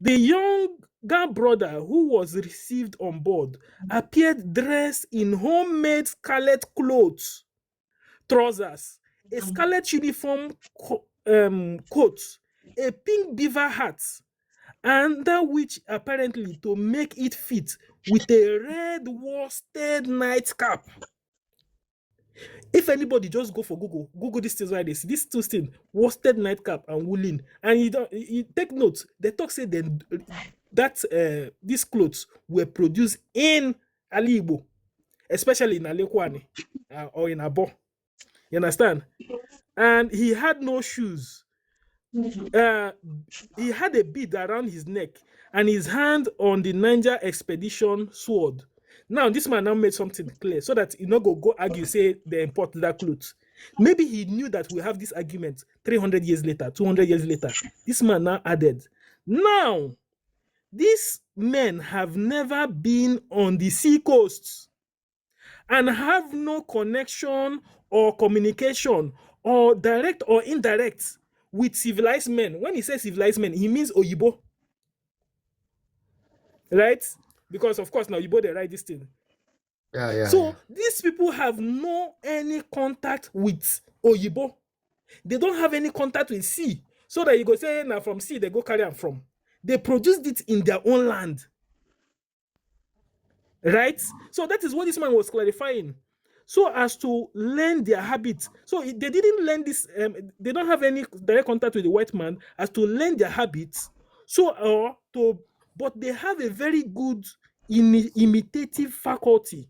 The younger brother who was received on board appeared dressed in homemade scarlet clothes, trousers, a scarlet uniform coat, a pink beaver hat, under which apparently to make it fit with a red worsted nightcap. If anybody just go for Google this things right, they see these two things, worsted nightcap and woolen, and you take note. They talk say then that these clothes were produced in Ali Igbo, especially in Alekwane or in Abo. You understand? And he had no shoes. He had a bead around his neck and his hand on the Niger expedition sword. Now, this man now made something clear so that you not go argue, say they import that clothes. Maybe he knew that we have this argument 300 years later, 200 years later. This man now added, now, these men have never been on the sea coasts and have no connection or communication or direct or indirect with civilized men. When he says civilized men, he means Oyibo. Right? Because of course now Oyibo they write this thing. So these people have no any contact with Oyibo. They don't have any contact with sea. So that you go say now from sea they go carry them from. They produced it in their own land. Right? So that is what this man was clarifying. So as to learn their habits. So they didn't learn this, they don't have any direct contact with the white man as to learn their habits. But they have a very good imitative faculty.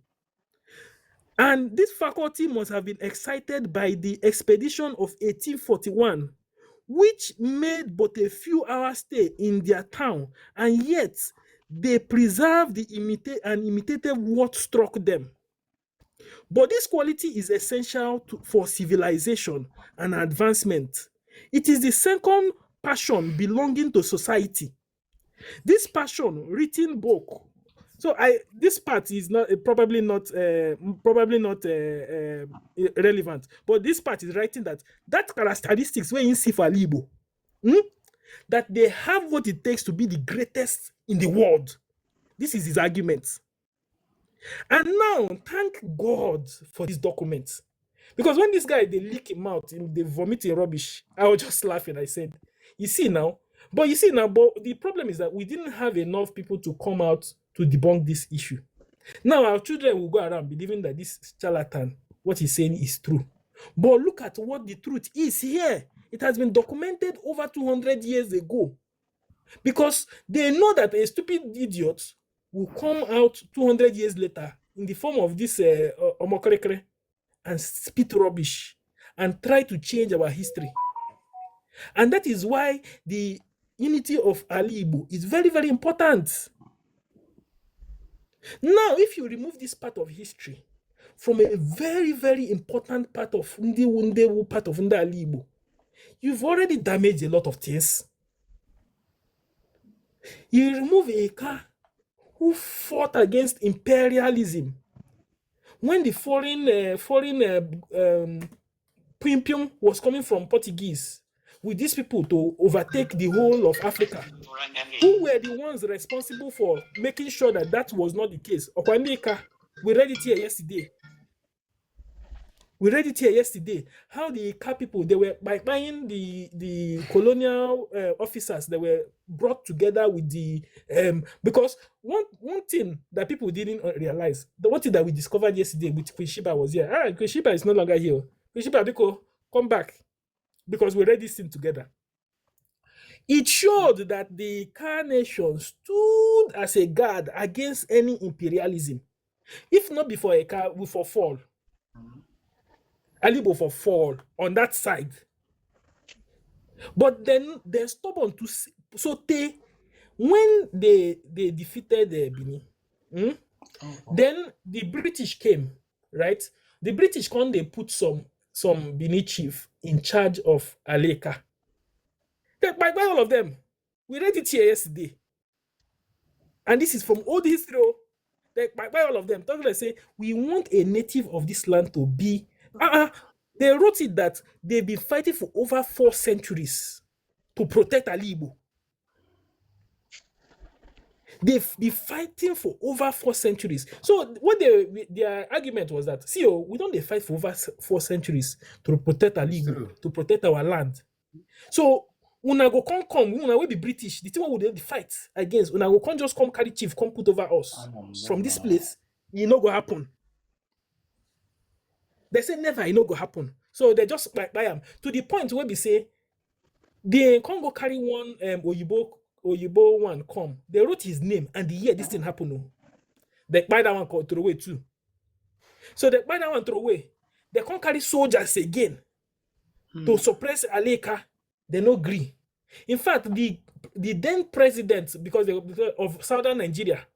And this faculty must have been excited by the expedition of 1841, which made but a few hours stay in their town, and yet they preserved the imitative what struck them. But this quality is essential for civilization and advancement. It is the second passion belonging to society. This passion, written book. So this part is not probably not relevant. But this part is writing that characteristics where you see for Igbo, that they have what it takes to be the greatest in the world. This is his argument. And now, thank God for this document. Because when this guy, they leak him out, they vomit in rubbish, I was just laughing. I said, you see now, but the problem is that we didn't have enough people to come out to debunk this issue. Now, our children will go around believing that this charlatan, what he's saying is true. But look at what the truth is here. It has been documented over 200 years ago. Because they know that a stupid idiot will come out 200 years later in the form of this omokerekere and spit rubbish and try to change our history. And that is why the unity of Ali Igbo is very, very important. Now, if you remove this part of history from a very, very important part of Ndi part of Nda Ali Igbo, you've already damaged a lot of things. You remove a car who fought against imperialism when the foreign Pimpium was coming from Portuguese with these people to overtake the whole of Africa. Who were the ones responsible for making sure that that was not the case? Okwandeka, we read it here yesterday. How the Ika people, they were by buying the colonial officers that were brought together with the because one thing that people didn't realize, the one thing that we discovered yesterday with Queen Sheba was here. Queen Sheba is no longer here. Queen Sheba, come back, because we read this thing together. It showed that the Ika nation stood as a guard against any imperialism. If not before Ika, we for fall. Ali Igbo for fall on that side. But then they're stubborn to saute when they defeated Benin. Then the British came, right? The British they put some Benin chief in charge of Aleka. By all of them. We read it here yesterday. And this is from old history. By all of them. They say, we want a native of this land to be. They wrote it that they've been fighting for over 4 centuries to protect Ali Igbo. They've been fighting for over 4 centuries. So what their argument was that, see, we don't fight for over 4 centuries to protect our Igbo, to protect our land. So una go come, una will be British. The thing what would they fight against? Una go come just come carry chief, come put over us from this place. It no go happen. They say never, it no go happen. So they just buy them to the point where we say they can't go carry one Oyibo one come. They wrote his name and the year this thing happened. No. They buy that one throw away too. So they buy that one throw away. They can't carry soldiers again to suppress Aleka. They no agree. In fact, the then president, because of southern Nigeria,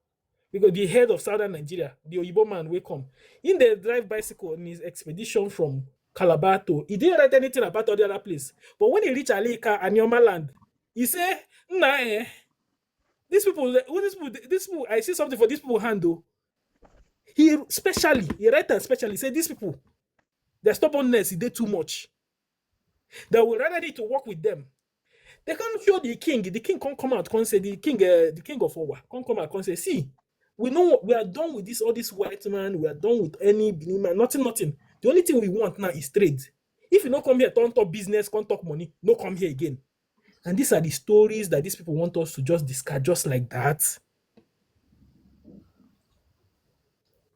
because the head of southern Nigeria, the Oyibo man will come. In the drive bicycle on his expedition from Calabar to, he didn't write anything about all the other place. But when he reached Aleka, Anioma land, he said, nah, these people, I see something for these people handle. He write especially say these people, their stubbornness, he did too much. They will rather need to work with them. They can't show the king. The king can't come out, can't say the king of Owa, can't come out, can't say, see, we know we are done with this, all this white man, we are done with any man, nothing. The only thing we want now is trade. If you don't come here, don't talk business, can't talk money, no come here again. And these are the stories that these people want us to just discard just like that.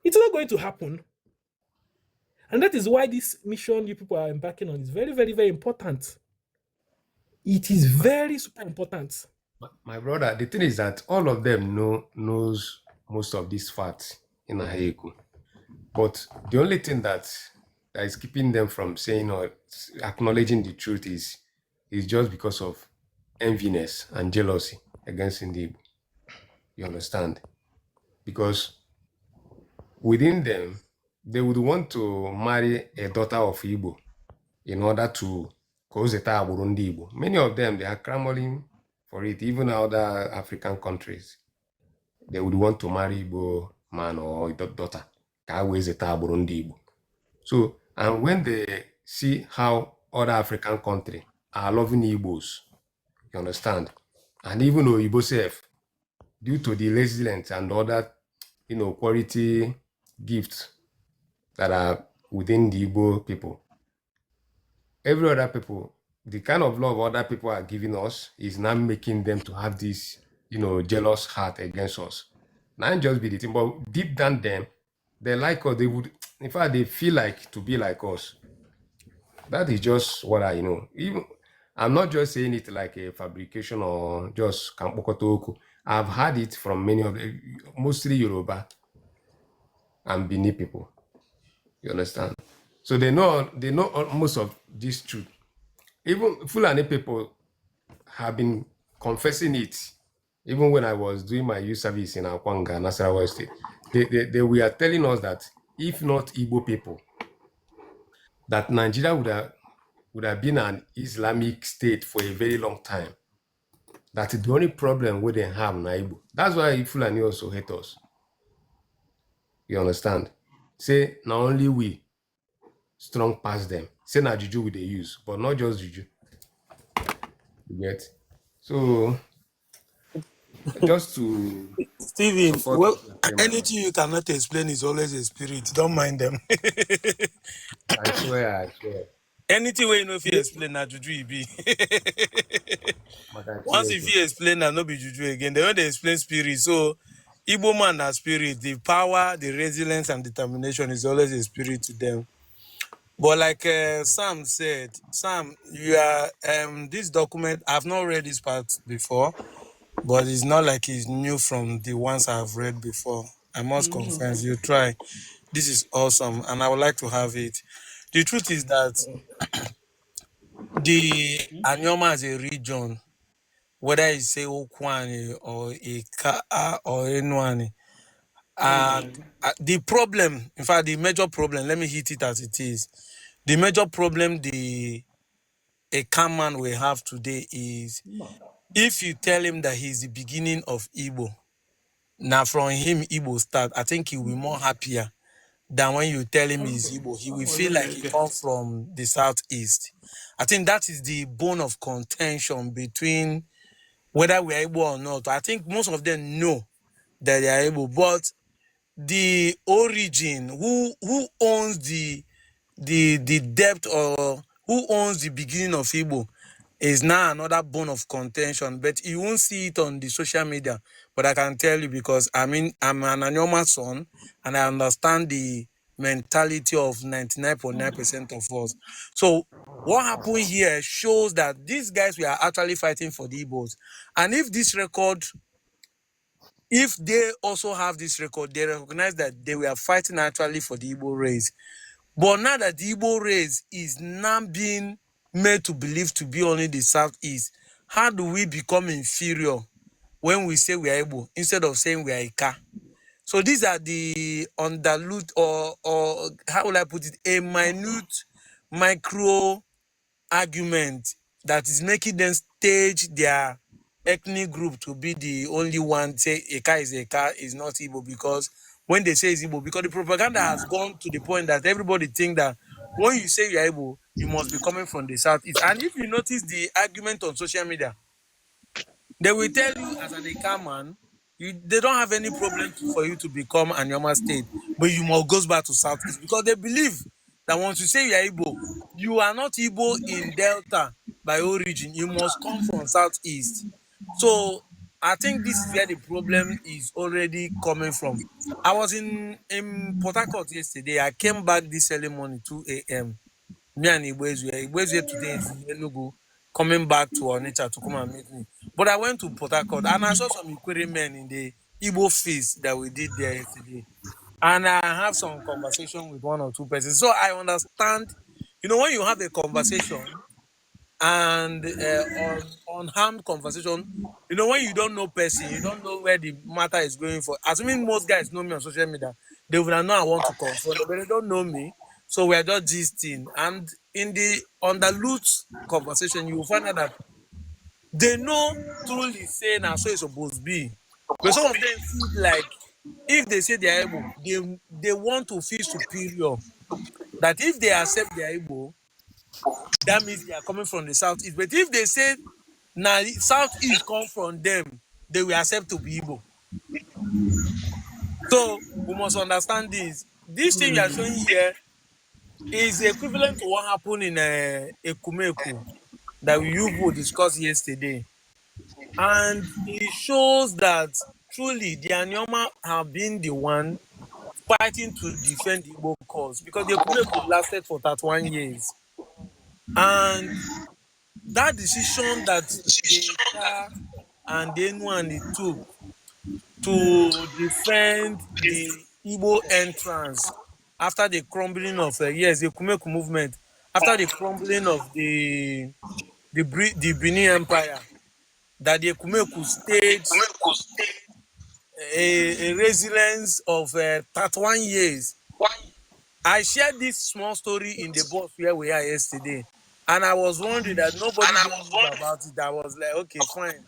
It's not going to happen. And that is why this mission you people are embarking on is very, very, very important. It is very super important. My brother, the thing is that all of them knows most of these facts in Aheku. But the only thing that is keeping them from saying or acknowledging the truth is just because of enviness and jealousy against Igbo. You understand? Because within them, they would want to marry a daughter of Igbo in order to cause a Burundi Igbo. Many of them, they are clamoring for it, even other African countries. They would want to marry Igbo man or daughter. Burundi Igbo. So, and when they see how other African countries are loving Igbos, you understand? And even though Igbo self, due to the resilience and other, quality gifts that are within the Igbo people, every other people, the kind of love other people are giving us is now making them to have this, jealous heart against us. Not just be the thing, but deep down them, they like us. They would, in fact, they feel like to be like us. That is just what I know. Even I'm not just saying it like a fabrication or just kampokotoku. I've heard it from many of the, mostly Yoruba and Bini people. You understand? So they know most of this truth. Even Fulani people have been confessing it. Even when I was doing my youth service in Akwanga, Nasarawa State, they were telling us that if not Igbo people, that Nigeria would have been an Islamic state for a very long time. That the only problem we they have na Igbo. That's why Fulani also hate us. You understand? Say not only we strong past them. Say na juju we they use, but not just juju. You get? So just to Steven, well, anything you cannot explain is always a spirit. Don't mind them. I swear. Anything where you know if you explain na juju it be. Once if you explain na no be juju again, they want to explain spirit. So Igbo man na spirit, the power, the resilience and determination is always a spirit to them. But like Sam said, Sam, you are this document, I've not read this part before, but it's not like it's new from the ones I've read before. I must confess, you try. This is awesome, and I would like to have it. The truth is that the Anioma as a region, whether it's say Okwani or Ika or Enwani, the problem, in fact, the major problem, let me hit it as it is. The major problem a man will have today is if you tell him that he's the beginning of Igbo, now from him Igbo start, I think he will be more happier than when you tell him he's Igbo. He will feel like he comes from the southeast. I think that is the bone of contention between whether we are Igbo or not. I think most of them know that they are able. But the origin, who owns the depth, or who owns the beginning of Igbo, is now another bone of contention. But you won't see it on the social media. But I can tell you, because I'm an Anioma son, and I understand the mentality of 99.9% of us. So what happened here shows that these guys were actually fighting for the Igbos. And if they also have this record, they recognize that they were fighting actually for the Igbo race. But now that the Igbo race is now being made to believe to be only the Southeast, how do we become inferior when we say we are Igbo instead of saying we are Ika? So these are the underlooked, or how will I put it, a minute micro argument that is making them stage their ethnic group to be the only one. Say Eka is not Igbo, because when they say it's Igbo, because the propaganda has gone to the point that everybody think that when you say you're Igbo, you must be coming from the Southeast. And if you notice the argument on social media, they will tell you, as an Eka man, they don't have any problem for you to become Anioma State, but you must go back to Southeast, because they believe that once you say you are Igbo, you are not Igbo in Delta by origin. You must come from Southeast. So I think this is where the problem is already coming from. I was in Port Harcourt yesterday. I came back this early morning, 2 a.m. Me and Igwezue today is in Enugu, coming back to Onitsha to come and meet me. But I went to Port Harcourt and I saw some Ikwere men in the Igbo feast that we did there yesterday. And I have some conversation with one or two persons. So I understand, when you have a conversation and unharmed conversation, when you don't know person, you don't know where the matter is going for. Assuming most guys know me on social media, they will know I want to confront, but they don't know me. So we are just gisting. And on the loot conversation, you will find out that they know truly saying now so it's supposed to be. But some of them feel like if they say they are able, they want to feel superior. That if they accept they are able, that means they are coming from the Southeast. But if they say now Southeast come from them, they will accept to be Igbo. So we must understand this. This thing you are showing here is equivalent to what happened in Ekumeku that you discussed yesterday. And it shows that truly the Anioma have been the one fighting to defend the Igbo cause, because the Ekumeku lasted for 31 years. And that decision that the Eka and the Enu and the took to defend the Igbo entrance after the crumbling of the Ekumeku movement, after the crumbling of the Benin Empire, that the Ekumeku staged a resilience of 31 years. I shared this small story in the bus where we are yesterday, and I was wondering that nobody there knew about it. I was like, okay, fine.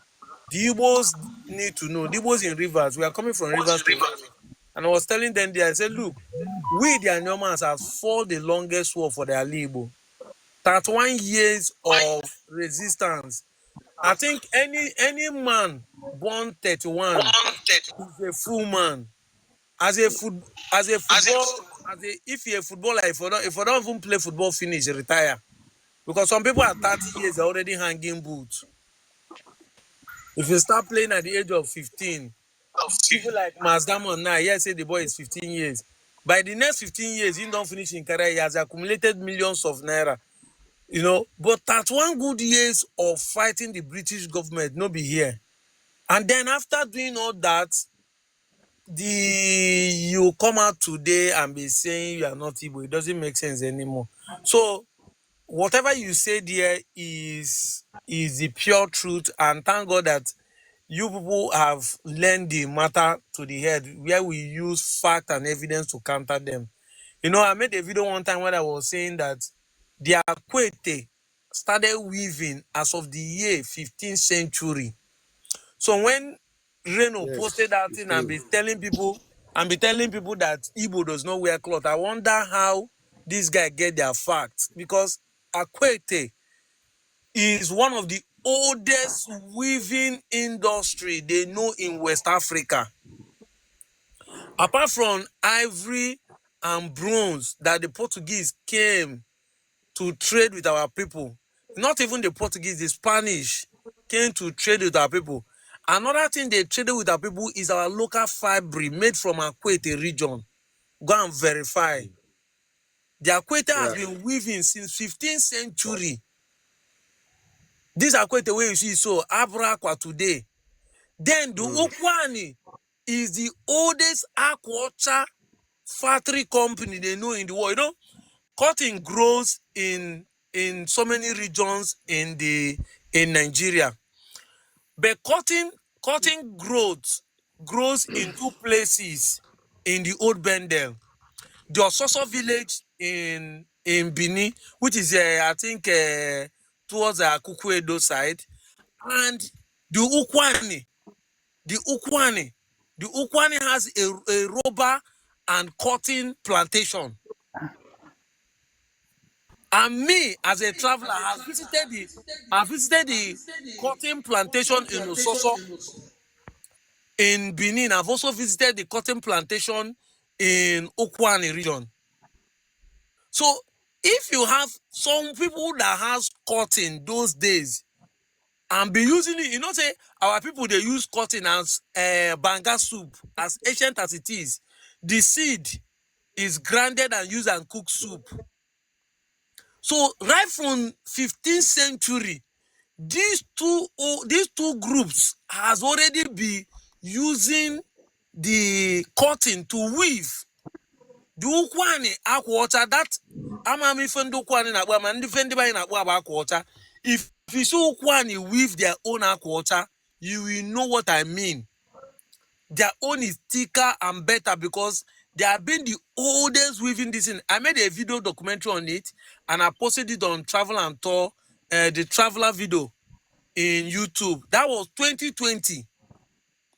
The Igbos need to know. The Igbos in Rivers, we are coming from Rivers to Rivers. And I was telling them there, I said, look, we the Anomans have fought the longest war for the Igbo. 31 years of resistance. I think any man born 31 is a full man. If you're a footballer, if I don't even play football, finish, retire. Because some people at 30 years are already hanging boots. If you start playing at the age of 15, people like Mazdamon now, say the boy is 15 years. By the next 15 years, he don't finish in career, he has accumulated millions of naira. But that 1 good years of fighting the British government, no be here. And then after doing all that, you come out today and be saying you are not Igbo. It doesn't make sense anymore. So whatever you say there is the pure truth, and thank God that you people have learned the matter to the head, where we use fact and evidence to counter them. I made a video one time where I was saying that the Akwete started weaving as of the year 15th century. So when Reno posted that thing and be telling people that Igbo does not wear cloth, I wonder how this guy get their facts, because Akwete is one of the oldest weaving industry they know in West Africa. Apart from ivory and bronze that the Portuguese came to trade with our people, not even the Portuguese, the Spanish came to trade with our people. Another thing they traded with our people is our local fabric made from Akwete region. Go and verify. The Akwete has been weaving since 15th century. This Akwete way you see so Abrakwa today. Then the Okwani is the oldest aquaculture factory company they know in the world. You know, cotton grows in so many regions in Nigeria, but cotton grows in two places in the Old Bendel. The Ososo village in Benin, which is I think towards the Akukwedo side, and the Ukwani. The Ukwani has a rubber and cotton plantation. And me, as a traveler, I visited the cotton plantation in Ososo in Benin. I've also visited the cotton plantation in Ukwani region. So if you have some people that has cotton those days and be using it, you know, say our people they use cotton as banga soup, as ancient as it is. The seed is grounded and used and cooked soup. So right from 15th century, these two groups has already been using the cotton to weave. The Ukwani aquaculture that amami fendi Ukwani na gba man defend by na gba aquaculture. If you see Ukwani weave their own aquaculture, you will know what I mean. Their own is thicker and better because they have been the oldest weaving this in. I made a video documentary on it and I posted it on Travel and Tour, the traveler video in YouTube. That was 2020.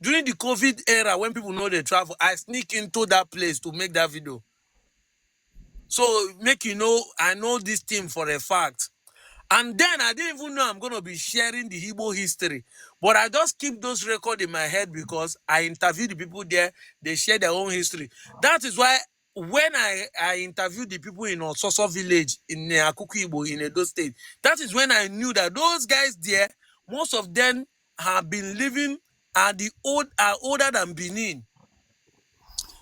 During the COVID era, when people know they travel, I sneak into that place to make that video. So make you know, I know this thing for a fact. And then I didn't even know I'm going to be sharing the Igbo history. But I just keep those records in my head because I interviewed the people there. They share their own history. That is why when I interviewed the people in Ososo village in Akuku Igbo in Edo State, that is when I knew that those guys there, most of them have been living are older than Benin.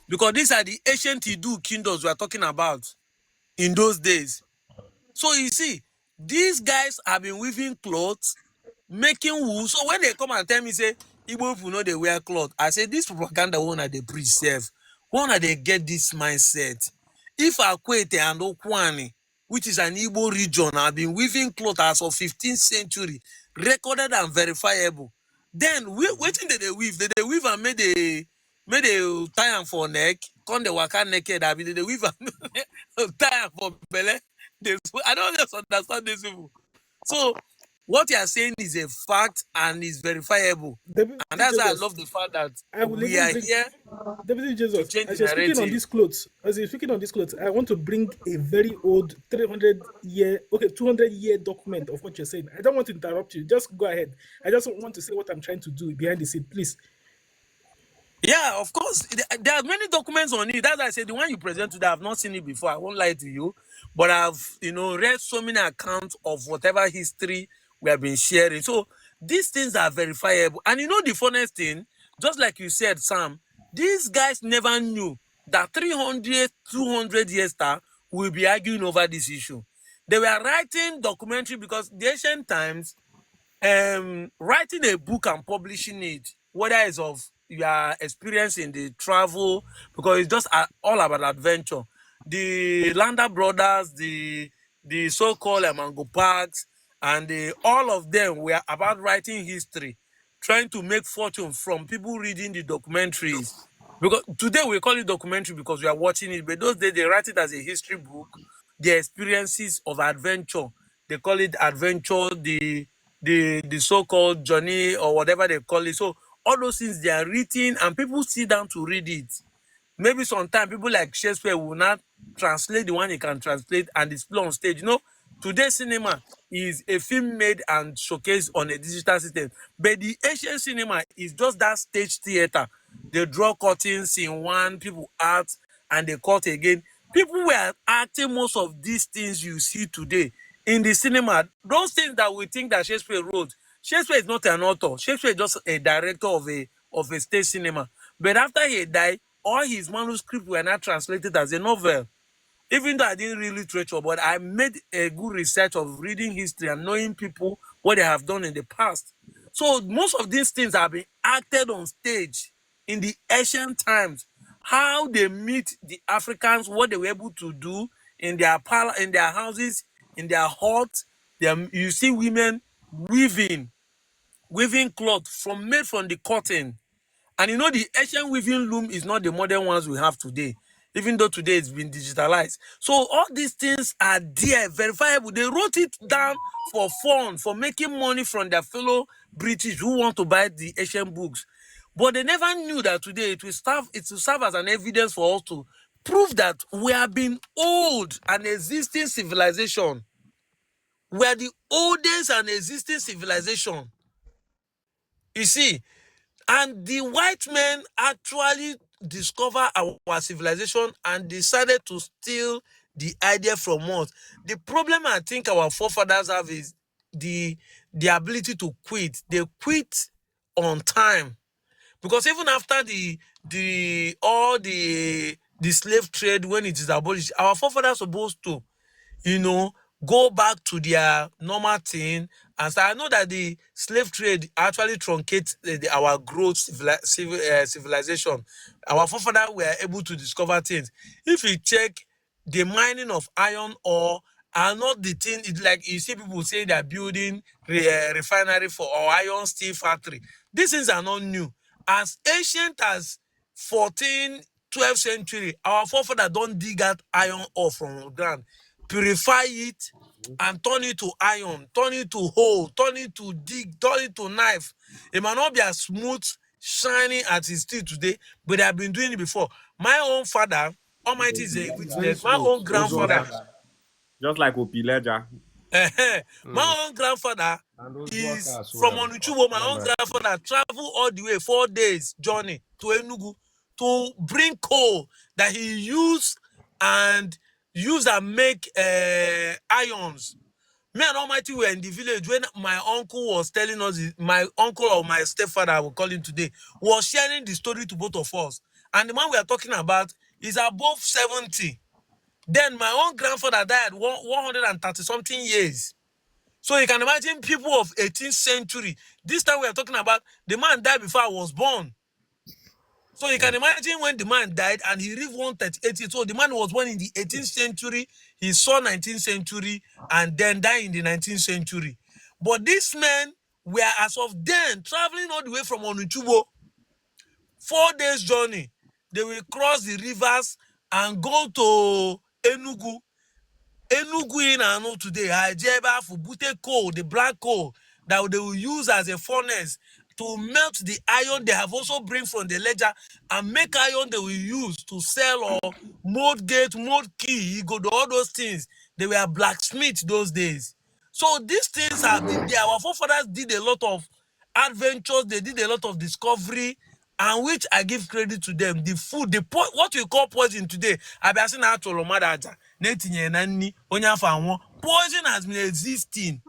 Because these are the ancient Idu kingdoms we are talking about in those days. So you see, these guys have been weaving clothes, making wool. So when they come and tell me, say, Igbo people know they wear clothes, I say, this propaganda one that they preserve. One that they get this mindset. If Akwete and Okwani, which is an Igbo region, have been weaving clothes as of 15th century, recorded and verifiable, then waiting that they weave and made a tie for neck, come the waka naked, I mean, they weave and tie for belly. I don't just understand this people. So what you are saying is a fact and is verifiable. Deputy And that's why I Jesus, love the fact that I will we even are bring here Deputy to Jesus. change As the you're speaking on narrative. these clothes, I want to bring a very old 200-year document of what you're saying. I don't want to interrupt you. Just go ahead. I just want to say what I'm trying to do behind the scene, please. Yeah, of course. There are many documents on it. That's why I said the one you present today, I've not seen it before. I won't lie to you. But I've, read so many accounts of whatever history we have been sharing. So these things are verifiable. And you know the funniest thing, just like you said, Sam, these guys never knew that 300, 200 years later, we'll be arguing over this issue. They were writing documentary because the ancient times, writing a book and publishing it, whether it's of your experience in the travel, because it's just all about adventure. The Landa brothers, the so-called Mango Parks, and all of them were about writing history, trying to make fortune from people reading the documentaries. Because today we call it documentary because we are watching it, but those days they write it as a history book, their experiences of adventure. They call it adventure, the so-called journey or whatever they call it. So all those things they are written and people sit down to read it. Maybe sometimes people like Shakespeare will not translate the one he can translate and display on stage. Today's cinema is a film made and showcased on a digital system. But the ancient cinema is just that stage theater. they draw curtains in one, people act and they cut again. People were acting most of these things you see today in the cinema. Those things that we think that Shakespeare wrote. Shakespeare is not an author. Shakespeare is just a director of a stage cinema. But after he died, all his manuscripts were not translated as a novel. Even though I didn't really treasure, but I made a good research of reading history and knowing people, what they have done in the past. So most of these things have been acted on stage in the ancient times. How they meet the Africans, what they were able to do in their in their houses, in their huts. You see women weaving cloth made from the cotton. And you know, the ancient weaving loom is not the modern ones we have today, even though today it's been digitalized. So all these things are there, verifiable. They wrote it down for fun, for making money from their fellow British who want to buy the ancient books. But they never knew that today it will serve as an evidence for us to prove that we have been old and existing civilization. We are the oldest and existing civilization. You see, and the white men actually discovered our civilization and decided to steal the idea from us. The problem I think our forefathers have is the ability to quit. They quit on time. Because even after the slave trade, when it is abolished, our forefathers are supposed to, go back to their normal thing. And so I know that the slave trade actually truncates our growth civilization. Our forefathers were able to discover things. If you check the mining of iron ore, are not the thing, it's like you see people saying they're building refinery or iron steel factory. These things are not new. As ancient as 14th, 12th century, our forefathers don't dig out iron ore from the ground, purify it, and turn it to iron, turn it to hole, turn it to dig, turn it to knife. It might not be as smooth, shiny as it's still today, but they have been doing it before. My own father, Almighty is a witness, my own grandfather, just like Opileja. my own grandfather is from Onuchubo. My own grandfather traveled all the way 4 days journey to Enugu to bring coal that he used and make irons. Me and Almighty were in the village when my uncle was telling us, my uncle or my stepfather, I will call him today, was sharing the story to both of us. And the man we are talking about is above 70. Then my own grandfather died 130 something years. So you can imagine people of 18th century. This time we are talking about, the man died before I was born. So you can imagine when the man died and he lived 138 years. So the man was born in the 18th century, he saw 19th century, and then died in the 19th century. But these men were, as of then, traveling all the way from Onuchubo, 4 days journey. They will cross the rivers and go to Enugu. Enugu in Anu today, Ajeba for bute coal, the black coal that they will use as a furnace to melt the iron they have also bring from the ledger and make iron they will use to sell or mold gate, mold key, go to all those things. They were blacksmiths those days. So these things have been there. Our forefathers did a lot of adventures, they did a lot of discovery, and which I give credit to them. The food, what we call poison today, I've been saying poison has been existing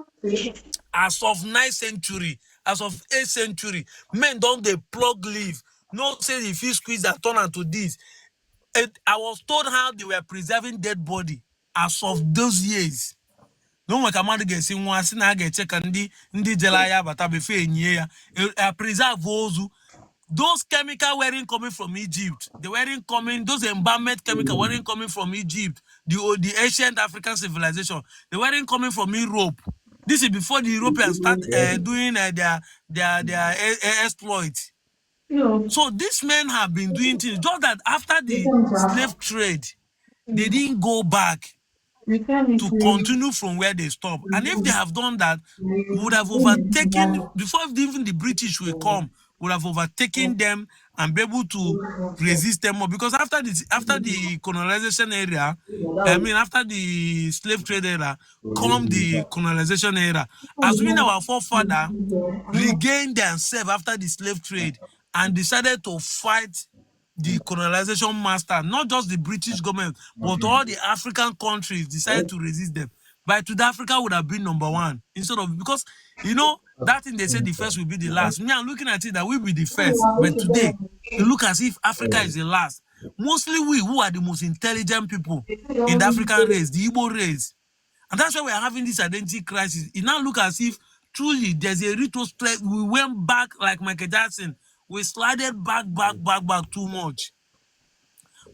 as of 9th century, as of 8th century. Men don't they plug leaf. No say if you squeeze that turn into this. I was told how they were preserving dead body as of those years. No one can get seen once and I get check and the Jelaya, but I be fair in year. Preserve those chemicals weren't coming from Egypt. They weren't coming, those embalmed chemicals weren't coming from Egypt, the ancient African civilization. They weren't coming from Europe. This is before the Europeans start doing their exploits. So these men have been doing things, just that after the slave trade, they didn't go back to continue from where they stopped. And if they have done that, would have overtaken, before even the British will come, would have overtaken them and be able to resist them more. Because after the colonization era, after the slave trade era, come the colonization era. Assuming our forefather regained themselves after the slave trade and decided to fight the colonization master, not just the British government, but all the African countries decided to resist them. By today, Africa would have been #1 instead of, because you know that thing they say the first will be the last. Me, I'm looking at it that we be the first, but today it look as if Africa is the last. Mostly we who are the most intelligent people in the African race, the Igbo race. And that's why we are having this identity crisis. It now look as if truly there's a retrospect. We went back like Michael Jackson. We slided back too much.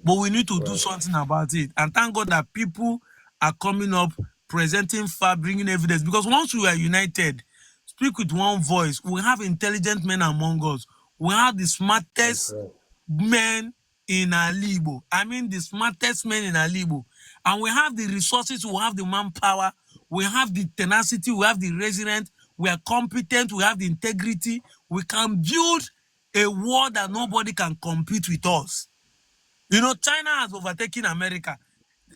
But we need to do something about it. And thank God that people are coming up, presenting fact, bringing evidence. Because once we are united, speak with one voice, we have intelligent men among us. We have the smartest men in Igbo. I mean the smartest men in Igbo. And we have the resources, we have the manpower, we have the tenacity, we have the resilience, we are competent, we have the integrity. We can build a world that nobody can compete with us. You know, China has overtaken America.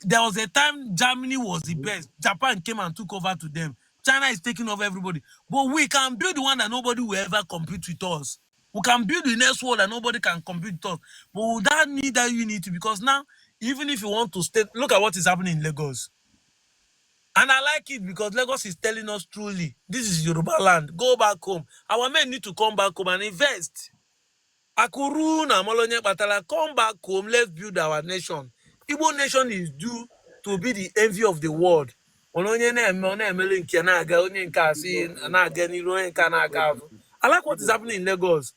There was a time Germany was the best. Japan came and took over to them. China is taking over everybody. But we can build the one that nobody will ever compete with us. We can build the next world that nobody can compete with us. But we don't need that unity, because now, even if you want to stay, look at what is happening in Lagos. And I like it because Lagos is telling us truly, this is Yoruba land. Go back home. Our men need to come back home and invest. Akuru na Molonye Batala, come back home, let's build our nation. Igbo nation is due to be the envy of the world. I like what is happening in Lagos.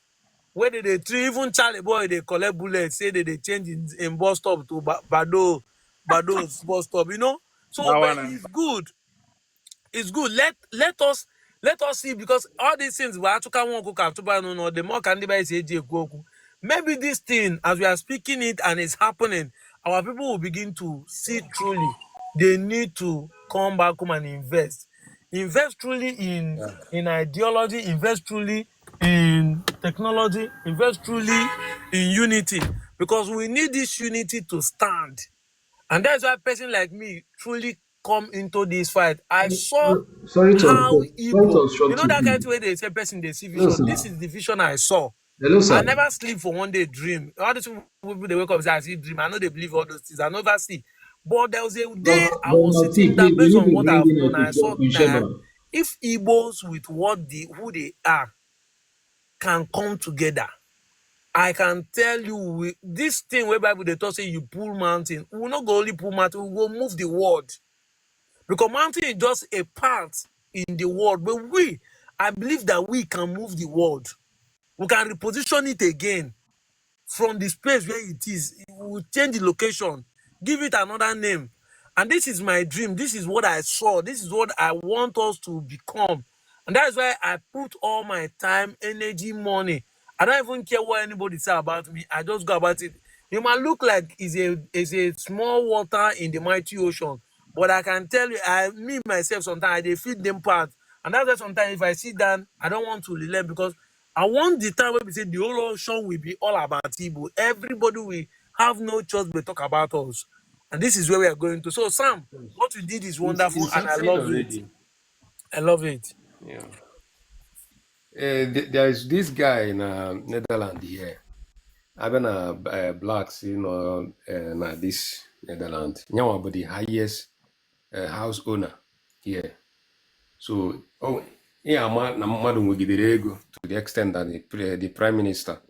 Where did they treat even Charlie boy, they collect bullets, say that they change in bus stop to Bado's bus stop, you know? So but it's good. It's good. Let us see, because all these things we have to come on the more can say maybe this thing, as we are speaking it and it's happening, our people will begin to see truly they need to come back home and invest. Invest truly in ideology, invest truly in technology, invest truly in unity, because we need this unity to stand. And that's why a person like me truly come into this fight. I saw Sorry to how Igbo, you obstruct know you, that kind of please. way they say person they see Hello, vision. sir. This is the vision I saw. Hello, sir. I never sleep for one day dream. All these people they wake up and say I see dream. I know they believe all those things. I never see. But there was a day I was Governor T, sitting down please, will based you on be what I've bringing known. a I saw Queen that Sheba? if Igbos with who they are can come together, I can tell you this thing where Bible they talk say you pull mountain. We will not go only pull mountain, we will move the world. Because mountain is just a part in the world. But I believe that we can move the world. We can reposition it again from the space where it is. We will change the location, give it another name. And this is my dream. This is what I saw. This is what I want us to become. And that's why I put all my time, energy, money. I don't even care what anybody say about me. I just go about it. You might look like it's a small water in the mighty ocean. But I can tell you, me myself, sometimes I feed them part. And that's why sometimes if I sit down, I don't want to relent, because I want the time where we say the whole ocean will be all about Igbo. Everybody will have no choice but talk about us. And this is where we are going to. So, Sam, what you did is wonderful, It's and I happening love it. already. I love it. Yeah. There is this guy in Netherlands here. I've been blacks, na this Netherlands. Nyawa but the highest house owner here. So, yeah, na mmadụ nwegidere ego to the extent that the prime minister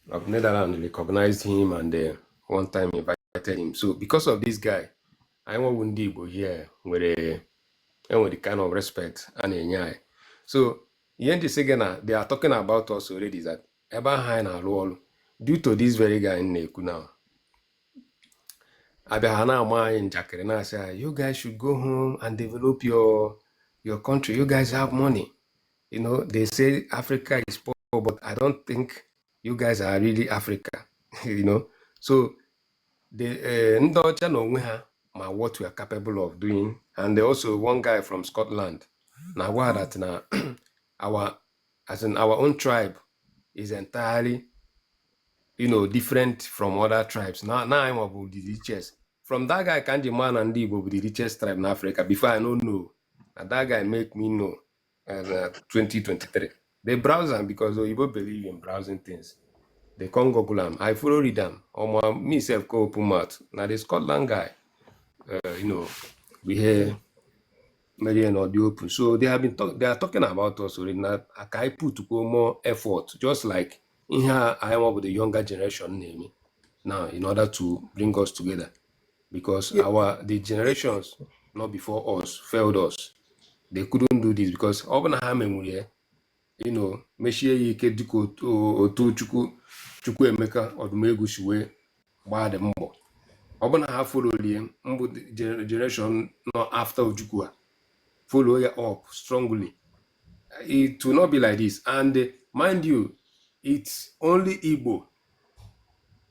of Netherlands recognized him and one time invited him. So, because of this guy, I want ndị Igbo here nwere the kind of respect and enye. So, they are talking about us already that ebe ahụ na arụ ọrụ due to this very guy na-ekwu now. Abịa ha na-ama anyị njakịrị na-asị, you guys should go home and develop your country. You guys have money. You know, they say Africa is poor, but I don't think you guys are really Africa. You know, so the ndị ọcha na onwe ha ma what we are capable of doing. And also one guy from Scotland now that now our own tribe is entirely different from other tribes. Now I'm about the richest. From that guy Kanji Man and Igbo will be the richest tribe in Africa before I don't know. And that guy make me know 2023. They browse them because Oyibo believe in browsing things. They come Google them. I follow read them. Or me self go open mouth. Now the Scotland guy, we hear Marian or the open. So they have been they are talking about us already. Now I put to go more effort, just like in here I am with the younger generation name now in order to bring us together. Because Yeah. the generations not before us failed us. They couldn't do this because often memory, mechie ya ike dịka otu Chukwuemeka Odumegwu si wee gbaa dị mbọ. Ọ bụ na ha fololie mbụ generation nọ after Ojukwu follow ya up strongly. It will not be like this. And mind you, it's only Igbo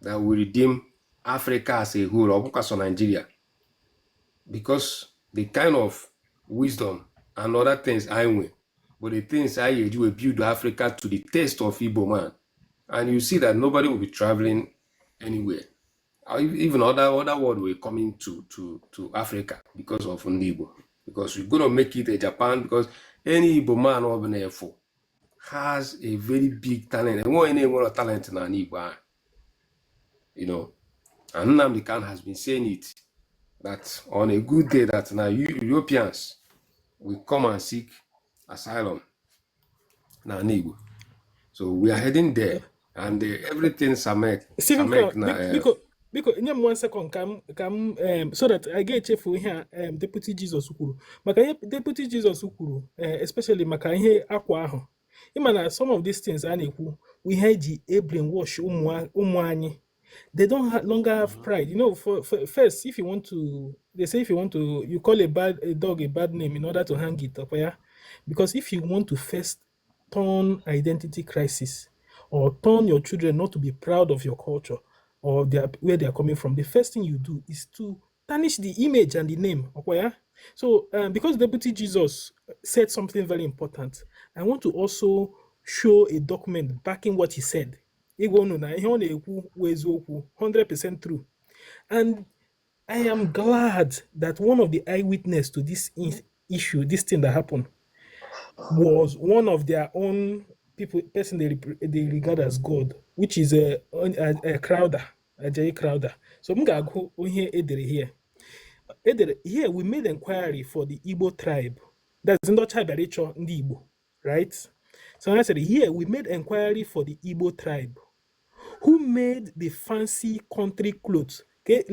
that will redeem Africa as a whole, or so Nigeria, because the kind of wisdom and other things I win, but the things I do will build Africa to the taste of Igbo man, and you see that nobody will be traveling anywhere. Even other world will coming to Africa because of Igbo, because we're gonna make it a Japan, because any Igbo man over there has a very big talent, and more any more talent than Igbo, and Nnamdi Kanu has been saying it, that on a good day that now Europeans will come and seek asylum now Igbo. So we are heading there, and everything Samek Because nye m 1 second ka m so that I get echefu ihe Deputy Jesus kwuru maka ihe Deputy Jesus kwuru especially maka ihe akwa ahụ ịma na some of these things a na-ekwu we ha ji brainwash ụmụ anyị. They don't longer have pride. For first, if you want to, they say if you want to, you call a dog a bad name in order to hang it up, yeah? Because if you want to first turn identity crisis or turn your children not to be proud of your culture or where they are coming from, the first thing you do is to tarnish the image and the name, okay, yeah? So, because Deputy Jesus said something very important, I want to also show a document backing what he said. 100% true. And I am glad that one of the eyewitness to this issue, this thing that happened, was one of their own person they regard as God, which is a Crowder, a J. Crowder. So I'm going to go here. Here we made inquiry for the Igbo tribe. That's not tribe Igbo, right? So I said here we made inquiry for the Igbo tribe who made the fancy country clothes. Okay,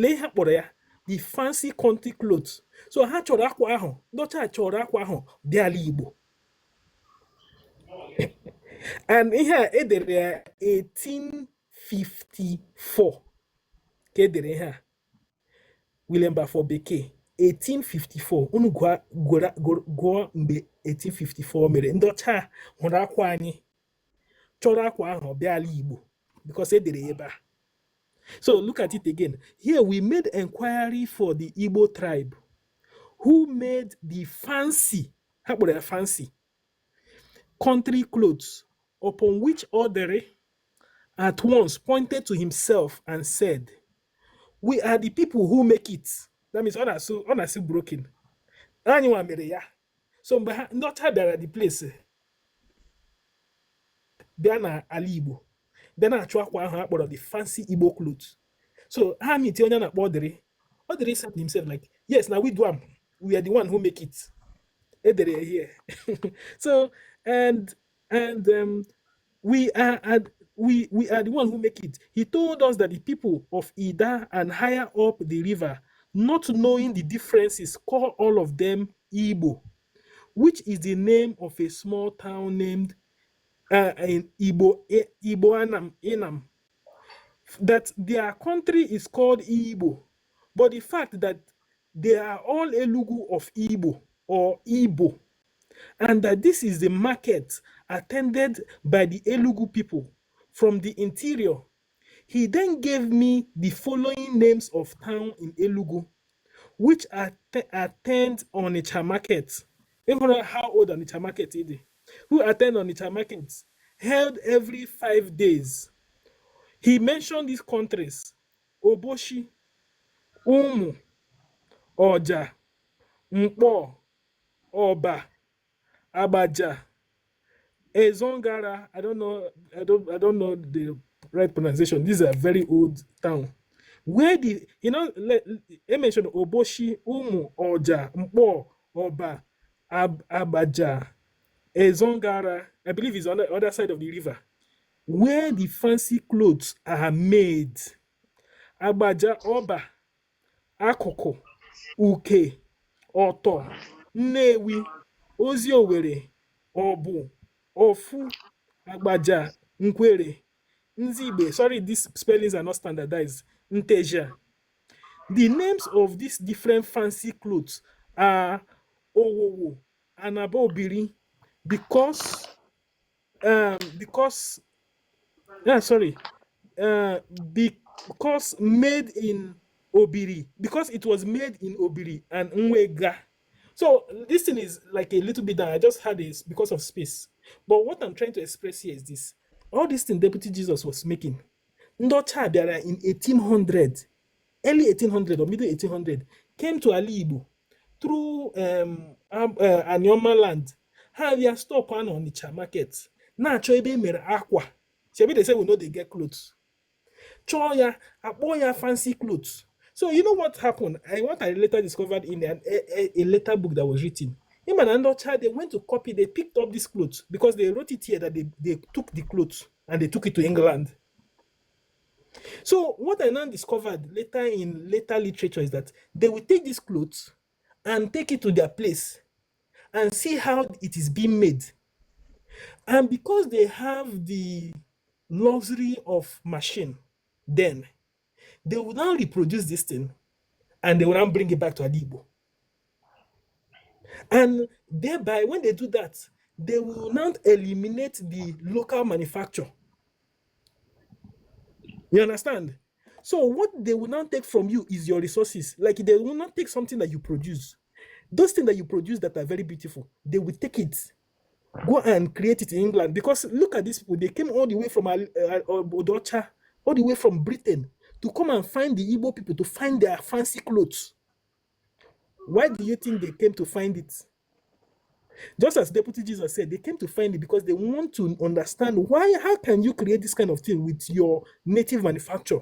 the fancy country clothes. So ha chọrọ akwa ahụ, ndọcha chọrọ akwa ahụ bịala Igbo. And ihe edere 1854 ka edere ihe William Bafo Bekee 1854 unu gụọ mgbe 1854 mere ndọcha hụrụ akwa anyị chọrọ akwa ahụ bịala Igbo because edere ebe a. So look at it again. Here we made inquiry for the Igbo tribe who made the fancy country clothes, upon which Odere at once pointed to himself and said, "We are the people who make it." That means honestly broken. Anyone made ya. So not had the place. Biana Alibo. Then I try one the fancy Igbo clothes. So how many onye na Odere? Odere said himself like, "Yes, now we do them. We are the one who make it." Edere here. So we are the one who make it. He told us that the people of Ida and higher up the river, not knowing the differences, call all of them Igbo, which is the name of a small town named in Inam. That their country is called Igbo, but the fact that they are all Elugu of Igbo or Igbo, and that this is the market attended by the Elugu people from the interior. He then gave me the following names of towns in Elugu, which attend Onitsha market. How old Onitsha market is? Who attend Onitsha market? Held every 5 days. He mentioned these countries: Oboshi, Umu, Oja, Mpo, Oba, Abaja, Ezongara, I don't know, I don't know the right pronunciation. This is a very old town. Where the I mentioned Oboshi, Umu, Oja, Mpo, Oba, Abaja, Ezongara, I believe is on the other side of the river, where the fancy clothes are made. Abaja, Oba, Akoko, Uke, Oto, Nnewi, Ozi Owere, Obu, Ofu, Agbaja, Nkwere, Nzibe. Sorry, these spellings are not standardized. Nteja. The names of these different fancy clothes are Owowo and Abobiri because sorry, because made in Obiri, because it was made in Obiri and Nwega. So this thing is like a little bit that I just had this because of space. But what I'm trying to express here is this: all this thing Deputy Jesus was making, Ndocha there in 1800, early 1800 or middle 1800, came to Ali Igbo through Anioma land. Ha their stock on Onitsha market. Na achọ ebe mere akwa. Shebi they say we know they get clothes. Chọ ya, akpọ ya fancy clothes. So you know what happened? What I later discovered in a later book that was written. Him and Andocha, they went to copy, they picked up these clothes because they wrote it here that they took the clothes and they took it to England. So what I now discovered later in later literature is that they will take these clothes and take it to their place and see how it is being made. And because they have the luxury of machine, then they will now reproduce this thing and they will now bring it back to Adibo. And thereby, when they do that, they will now eliminate the local manufacture. You understand? So what they will now take from you is your resources. Like they will not take something that you produce. Those things that you produce that are very beautiful, they will take it, go and create it in England. Because look at these people, they came all the way from Odocha, all the way from Britain to come and find the Igbo people, to find their fancy clothes. Why do you think they came to find it? Just as Deputy Jesus said, they came to find it because they want to understand how can you create this kind of thing with your native manufacture.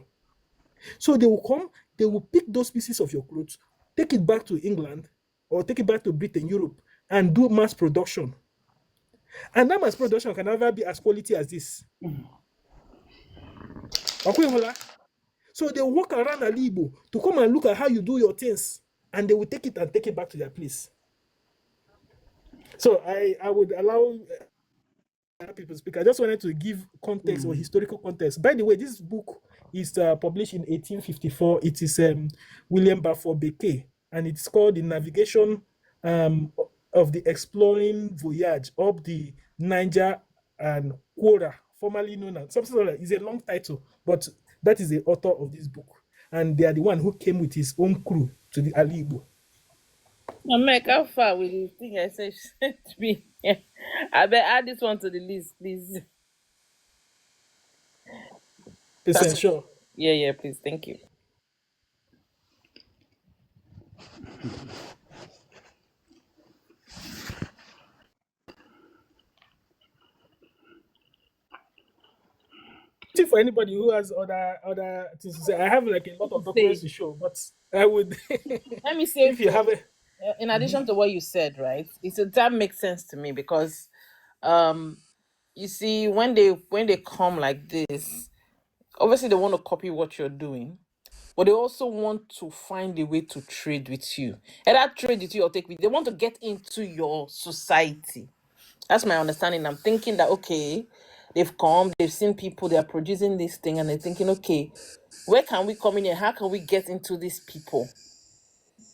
So they will come, they will pick those pieces of your clothes, take it back to England or take it back to Britain, Europe, and do mass production. And that mass production can never be as quality as this. So they walk around Alibo to come and look at how you do your things, and they will take it and take it back to their place. So I would allow people to speak. I just wanted to give context or historical context. By the way, this book is published in 1854. It is William Balfour Beckett, and it's called The Navigation of the Exploring Voyage up the Niger and Quora, formerly known as something like that. It's a long title, but that is the author of this book, and they are the one who came with his own crew to the Ali Igbo. Mike, how far will you think I said sent me? I better add this one to the list, please. Percent sure. Yeah, please. Thank you. For anybody who has other things to say, I have like a lot of documents to show, but I would. Let me say, if you have it. In addition to what you said, right? That makes sense to me because, you see, when they come like this, obviously they want to copy what you're doing, but they also want to find a way to trade with you. Either trade with you or take with. They want to get into your society. That's my understanding. I'm thinking that okay, they've come, they've seen people, they are producing this thing, and they're thinking, okay, where can we come in here? How can we get into these people?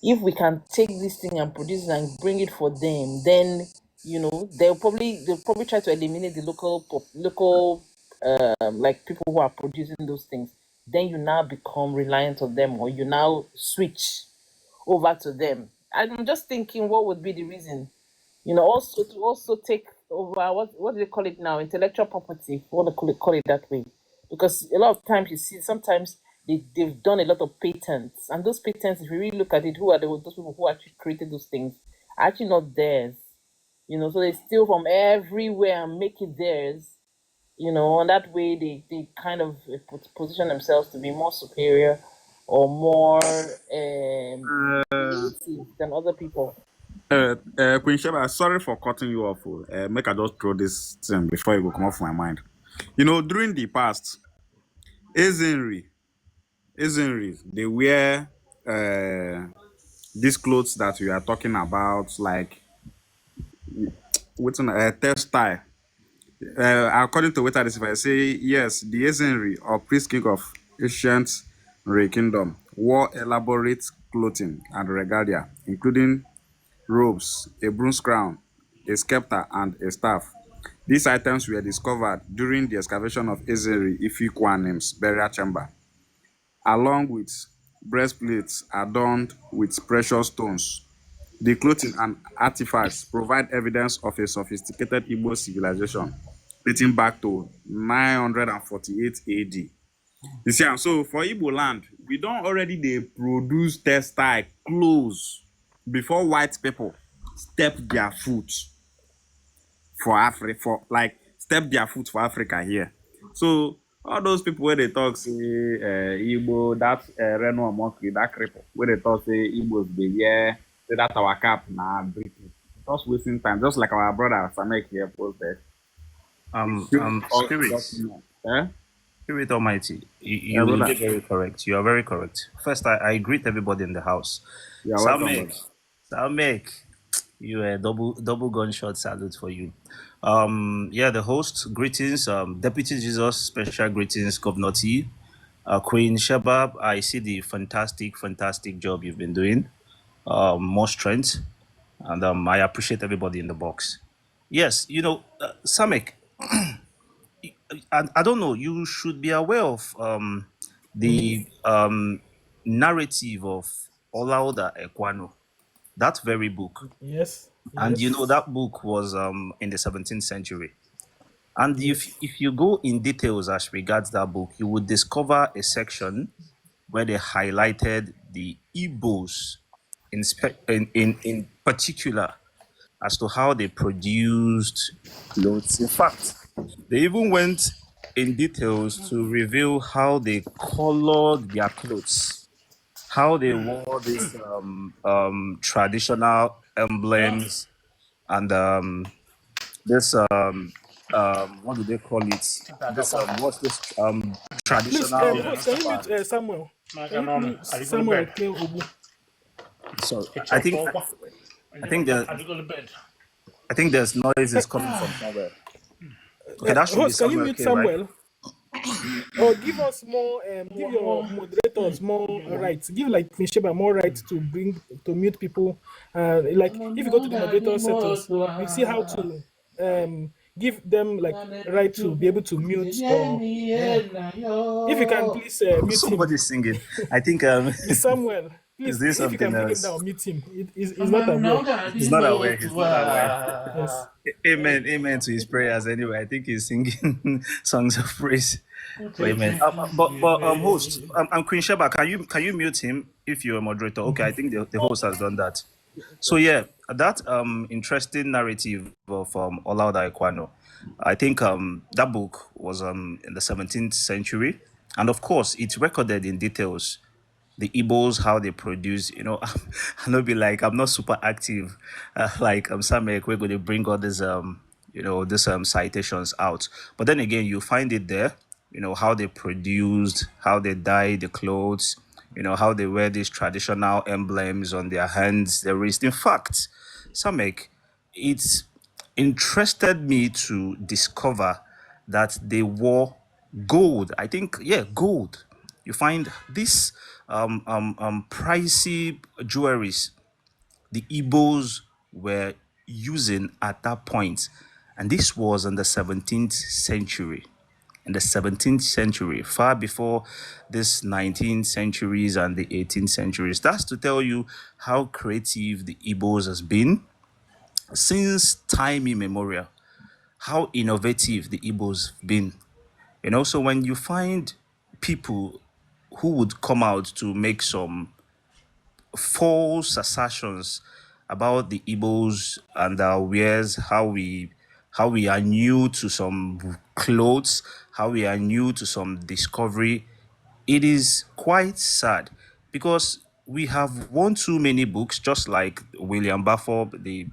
If we can take this thing and produce it and bring it for them, then they'll probably try to eliminate the local like people who are producing those things. Then you now become reliant on them, or you now switch over to them. I'm just thinking, what would be the reason? Also to take over what do they call it now? Intellectual property. If you want to call it that way, because a lot of times you see sometimes they've done a lot of patents, and those patents, if you really look at it, who are those people who actually created those things? Are actually not theirs. So they steal from everywhere and make it theirs. And that way they kind of position themselves to be more superior or more creative than other people. Queen Sheba, sorry for cutting you off. Make I just throw this thing before it will come off my mind. During the past, Ezenry, they wear these clothes that we are talking about, like what's on a textile. According to what I say, yes, the Ezenry or priest king of ancient Ray kingdom wore elaborate clothing and regalia, including robes, a bronze crown, a scepter, and a staff. These items were discovered during the excavation of Ezeri Ifikwanim's burial chamber, along with breastplates adorned with precious stones. The clothing and artifacts provide evidence of a sophisticated Igbo civilization dating back to 948 AD. You see, and so for Igbo land, we don't already they produce textile clothes before white people step their foot for Africa, step their foot for Africa here. So all those people where they talk say Igbo, that Reno Monkey, that cripple, where they talk say Igbos they wear, say that our cap na British. Just wasting time, just like our brother Samek here posted. Spirit, Eh? Spirit Almighty, Yeah, you brother. are very correct. You are very correct. First, I greet everybody in the house. Yeah, welcome, Samek, brother. Samek, you a double gunshot salute for you. Yeah, the host, greetings, Deputy Jesus, special greetings, Governor T, Queen Shabab. I see the fantastic job you've been doing. More strength, and I appreciate everybody in the box. Yes, Samek, I don't know. You should be aware of the narrative of Olauda Ekwano, that very book. Yes, And yes. that book was in the 17th century. And if Yes. if you go in details as regards that book, you would discover a section where they highlighted the Igbos in particular as to how they produced clothes. In fact, they even went in details to reveal how they colored their clothes, how they wore these traditional emblems, and this what do they call it? This what's this Please, traditional host, can you mute wristband? Samuel? Can you mute Samuel Clay Obu? So I think that I think there's noises coming from somewhere. Okay, that should be Host, can you somewhere mute okay, right? Samuel? Or give us more, give your moderators more rights. Give like Queen Sheba more rights to mute people. Like if you go to the moderator settings, you see how to give them like right to be able to mute or yeah. If you can please mute him. Somebody's singing. I think It's Samuel. is Please, this if you can something bring him else? down, mute him. He's not aware. He's not aware. He's not aware. Yes. Amen. Amen to his prayers. Anyway, I think he's singing songs of praise. Amen. But host, I'm Queen Sheba. Can you mute him if you're a moderator? Okay, I think the host has done that. So yeah, that interesting narrative of Olauda Ekwano, I think that book was in the 17th century, and of course it's recorded in details the Igbos, how they produce, I know be like, I'm not super active, like Samek, we're going to bring all these, these citations out. But then again, you find it there, how they produced, how they dye the clothes, how they wear these traditional emblems on their hands, their wrist. In fact, Samek, it's interested me to discover that they wore gold. I think, yeah, gold. You find this pricey jewelries the Igbos were using at that point, and this was in the 17th century. In the 17th century, far before this 19th centuries and the 18th centuries. That's to tell you how creative the Igbos has been since time immemorial, how innovative the Igbos have been. So when you find people who would come out to make some false assertions about the Igbos and our wares, how we are new to some clothes, how we are new to some discovery. It is quite sad because we have won too many books, just like William Buffer, the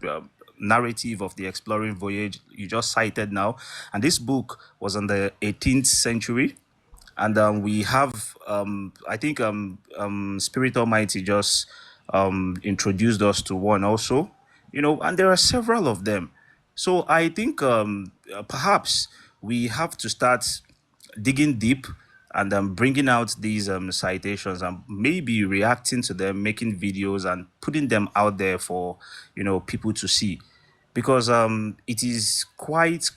narrative of the exploring voyage you just cited now. And this book was in the 18th century. And we have, I think, Spirit Almighty just introduced us to one also, and there are several of them. So I think perhaps we have to start digging deep and bringing out these citations and maybe reacting to them, making videos and putting them out there for people to see, because it is quite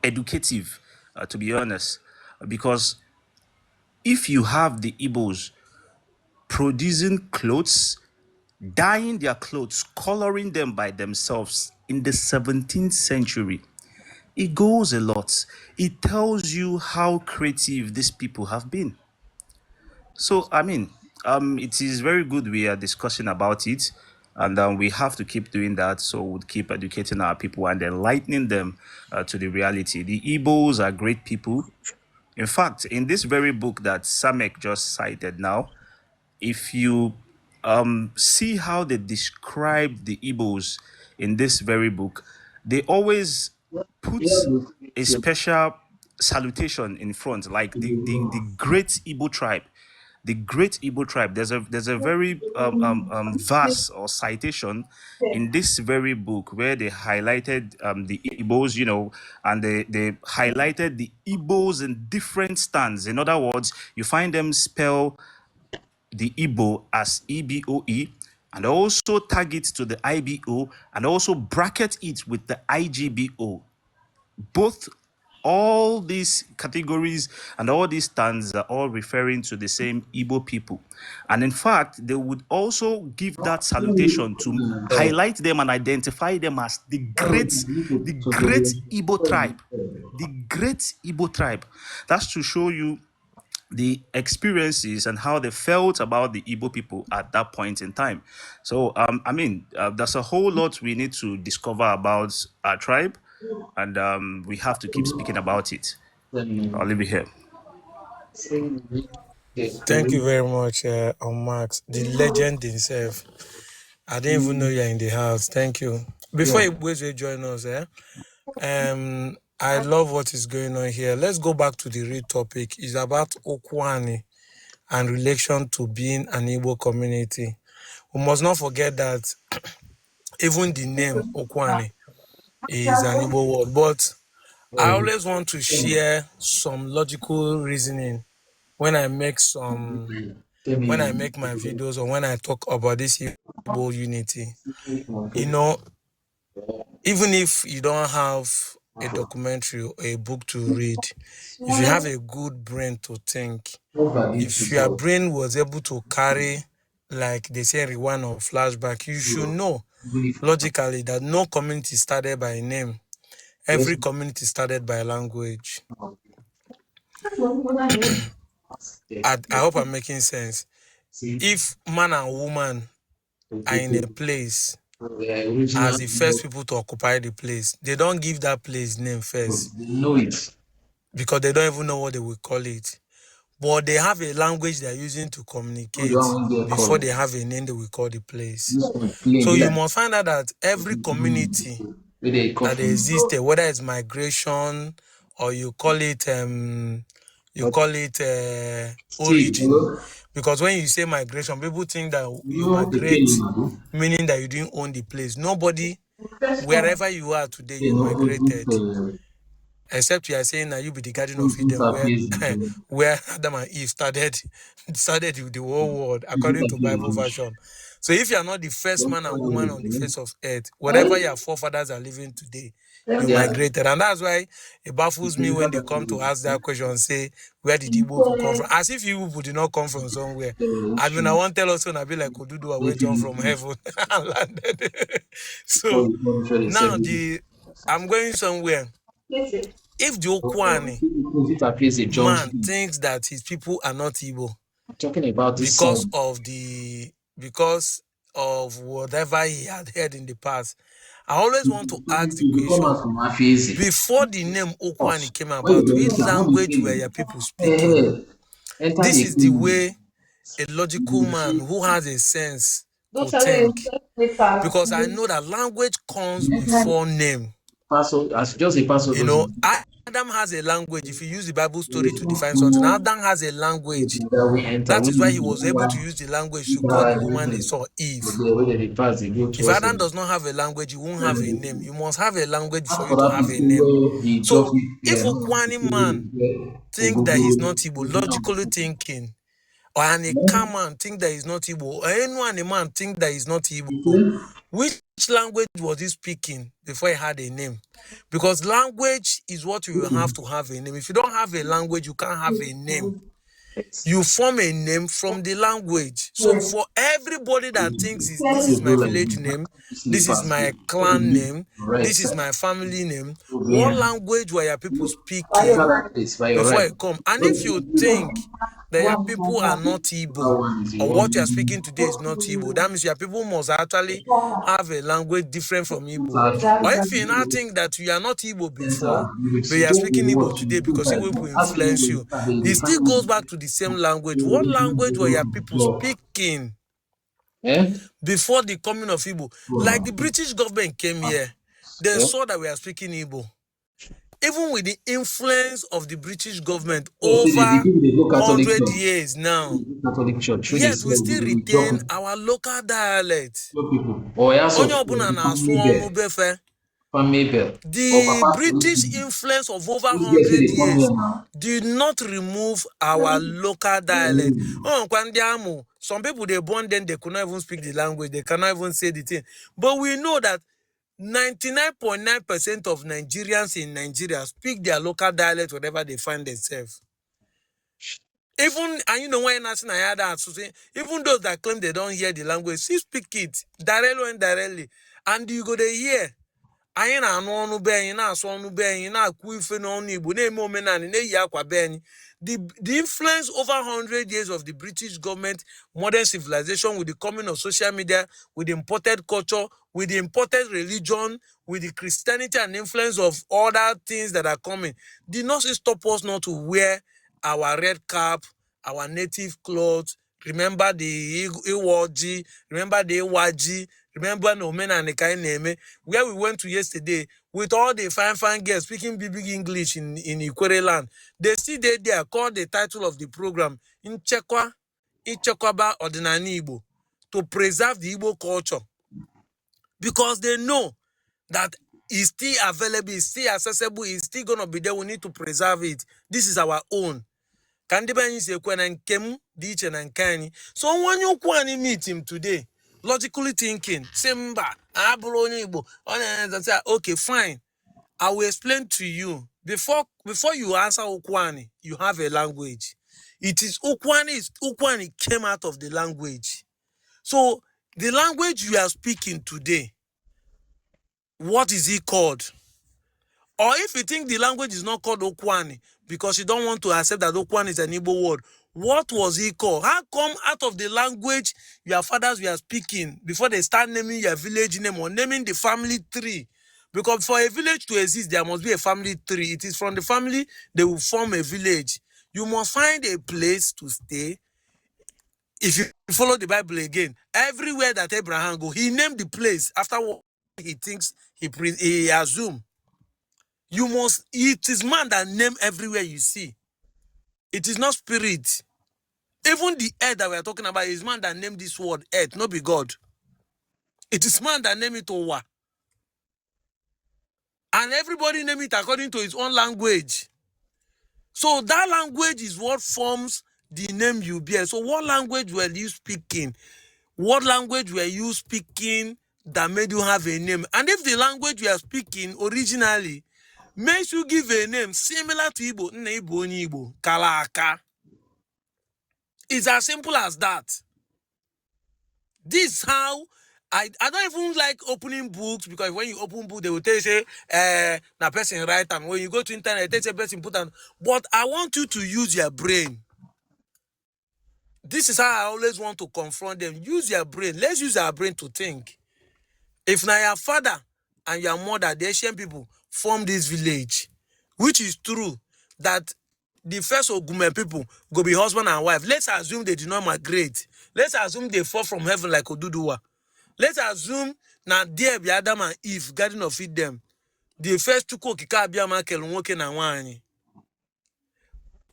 educative, to be honest, because if you have the Igbos producing clothes, dyeing their clothes, coloring them by themselves in the 17th century, it goes a lot. It tells you how creative these people have been. So, I mean, it is very good we are discussing about it, and we have to keep doing that. So, we'll keep educating our people and enlightening them to the reality. The Igbos are great people. In fact, in this very book that Samek just cited now, if you see how they describe the Igbos in this very book, they always put a special salutation in front, like the great Igbo tribe. The great Igbo tribe. There's a very verse or citation in this very book where they highlighted the Igbos, and they highlighted the Igbos in different stands. In other words, you find them spell the Igbo as EBOE, and also tag it to the IBO, and also bracket it with the IGBO. Both, all these categories and all these stands are all referring to the same Igbo people. And in fact, they would also give that salutation to highlight them and identify them as the great Igbo tribe. The great Igbo tribe. That's to show you the experiences and how they felt about the Igbo people at that point in time. So, there's a whole lot we need to discover about our tribe, and we have to keep speaking about it. I'll leave it here. Thank you very much, Max, the legend himself. I didn't even know you're in the house. Thank you. Before you join us, I love what is going on here. Let's go back to the real topic. It's about Okwani and relation to being an Igbo community. We must not forget that even the name Okwani is an Igbo word, but I always want to share some logical reasoning when I make my videos or when I talk about this Igbo unity. Even if you don't have a documentary or a book to read, if you have a good brain to think, if your brain was able to carry, like they say, rewind or flashback, you should know logically that no community started by a name. Every community started by a language. I hope I'm making sense. If man and woman are in a place as the first people to occupy the place, they don't give that place name first because they don't even know what they will call it. But they have a language they're using to communicate before they have a name they will call the place. So you must find out that every community that existed, whether it's migration or you call it origin, because when you say migration, people think that you migrate, meaning that you didn't own the place. Nobody, wherever you are today, you migrated. Except you are saying that you be the Garden of Eden, where Adam and Eve started with the whole world, according to Bible version. So if you are not the first man and woman on the face of earth, wherever your forefathers are living today, you migrated. And that's why it baffles me when they come to ask that question, say, where did Igbo people come from? As if Igbo people did not come from somewhere. I mean, I want to tell us, I'll be like, Odudu, where John from heaven and landed. So now I'm going somewhere. If the Okwani man thinks that his people are not Igbo because of whatever he had heard in the past, I always want to ask the You come question: out from Afeezi. before the name Okwani came When about, you which enter, when language were you your people speaking? enter This the is the clinic, way a logical man who has a sense Don't could tell me think. Because I know that language comes before name. pastor, as just a pastor You know, doesn't. Adam has a language. If you use the Bible story to define something, Adam has a language. That we enter, That we is why need he to was know able why to use the language we to call the are woman he using saw, Eve. the way they pass, they go If towards Adam it. does not have a language, he won't have a name. You must have a language for you After to that have is a name. where he So dropped it. if Yeah, Okwani man think that he's not Igbo, logically thinking, or an Ika man think that he's not Igbo, or anyone a man think that he's not Igbo, which language was he speaking before he had a name? Because language is what you have to have a name. If you don't have a language, you can't have a name. You form a name from the language. So for everybody that thinks this is my village name, this is my clan name, this is my family name, what language were your people speaking before you come? And if you think that your people are not Igbo, or what you are speaking today is not Igbo, that means your people must actually have a language different from Igbo. Or if you now think that you are not Igbo before, but you are speaking Igbo today because Igbo people influence you, it still goes back to the same language. What language were your people speaking before the coming of Igbo? Like the British government came here, they saw that we are speaking Igbo. Even with the influence of the British government over 100 years now, yet we still retain our local dialect. Onye ọbụla na-asụ ọnụ befe. The British influence of over 100 years did not remove our local dialect. Oh, some people they born then they could not even speak the language, they cannot even say the thing. But we know that 99.9% of Nigerians in Nigeria speak their local dialect wherever they find themselves. Even, and you know why nothing I had that, even those that claim they don't hear the language, still speak it directly or indirectly. And you go to hear. Anyị na-anụ ọnụ be anyị, na-asụ ọnụ be anyị, na-akwu ife n'ọnụ Igbo, na-eme omenala, na-eyi akwa be anyị. The influence over 100 years of the British government, modern civilization, with the coming of social media, with the imported culture, with the imported religion, with the Christianity and influence of other things that are coming, did not stop us not to wear our red cap, our native clothes. Remember the Iwoji, remember the Iwaji, remember no men and the where we went to yesterday with all the fine girls speaking big English in Ikwere land. They still there called the title of the program Ichekwaba Ọdịnala Igbo, to preserve the Igbo culture, because they know that it's still available, it's still accessible, it's still gonna be there. We need to preserve it. This is our own. Ka ndị be anyị si ekwe na nke m dị iche na nke anyị. So onye okwu anyị meet him today, logically thinking, say mba, abụrụ onye Igbo, say, okay, fine. I will explain to you. Before you answer Okwani, you have a language. It is Okwani came out of the language. So the language you are speaking today, what is it called? Or if you think the language is not called Okwani because you don't want to accept that Okwani is an Igbo word, what was it called? How come out of the language your fathers were speaking before they start naming your village name or naming the family tree? Because for a village to exist, there must be a family tree. It is from the family they will form a village. You must find a place to stay. If you follow the Bible again, everywhere that Abraham go, he named the place after what he thinks he assumed. It is man that name everywhere you see. It is not spirit. Even the earth that we are talking about is man that named this word earth, not be God. It is man that named it Owa. And everybody name it according to his own language. So that language is what forms the name you bear. So what language were you speaking? What language were you speaking that made you have a name? And if the language you are speaking originally makes you give a name similar to Igbo, Igbo, Kalaka. It's as simple as that. This is how I don't even like opening books, because when you open book, they will tell you, say, na person write, and when you go to internet, they say person put on. But I want you to use your brain. this is how I always want to confront them. Use your brain. Let's use our brain to think. If now your father and your mother, the Asian people, form this village, which is true that the first Ogume people go be husband and wife. Let's assume they did not migrate. Let's assume they fall from heaven like Oduduwa. Let's assume now there be Adam and Eve, Garden of Eden. The first two kika abiyama kelunwoke na nwanyị.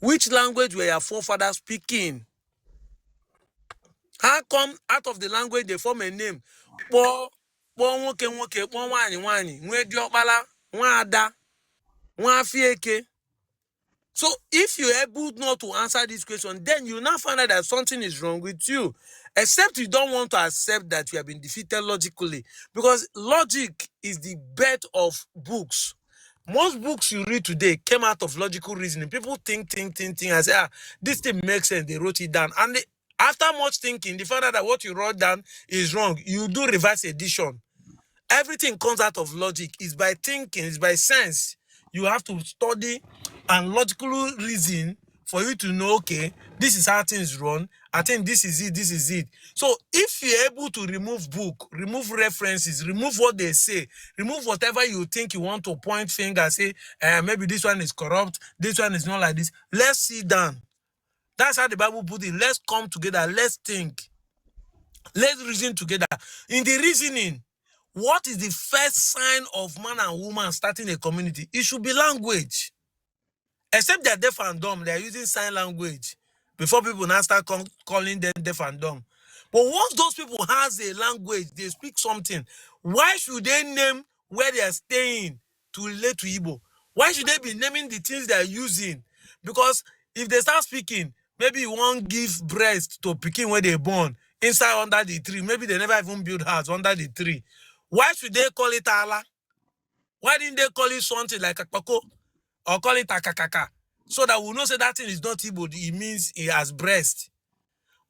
Which language were your forefathers speaking? How come out of the language they form a name? Po nwoke nwoke, po nwanyị nwanyị, nwe diokpala, nwa ada, nwa afieke. So if you're able not to answer this question, then you now find out that something is wrong with you. Except you don't want to accept that you have been defeated logically. Because logic is the birth of books. Most books you read today came out of logical reasoning. People think, and say, this thing makes sense. They wrote it down. And after much thinking, they found out that what you wrote down is wrong. You do reverse edition. Everything comes out of logic. It's by thinking, it's by sense. You have to study and logically reason for you to know, okay, this is how things run. I think this is it. So if you're able to remove book, remove references, remove what they say, remove whatever you think you want to point finger, say, maybe this one is corrupt, this one is not like this. Let's sit down. That's how the Bible put it. Let's come together. Let's think. Let's reason together. In the reasoning, what is the first sign of man and woman starting a community? It should be language. Except they're deaf and dumb, they're using sign language. Before people now start calling them deaf and dumb. But once those people has a language, they speak something, why should they name where they are staying to relate to Igbo? Why should they be naming the things they are using? Because if they start speaking, maybe you won't give breast to Peking where they're born, inside under the tree. Maybe they never even build house under the tree. Why should they call it Allah? Why didn't they call it something like Akpako or call it Akakaka? So that we know say that thing is not Igbo, it means it has breast.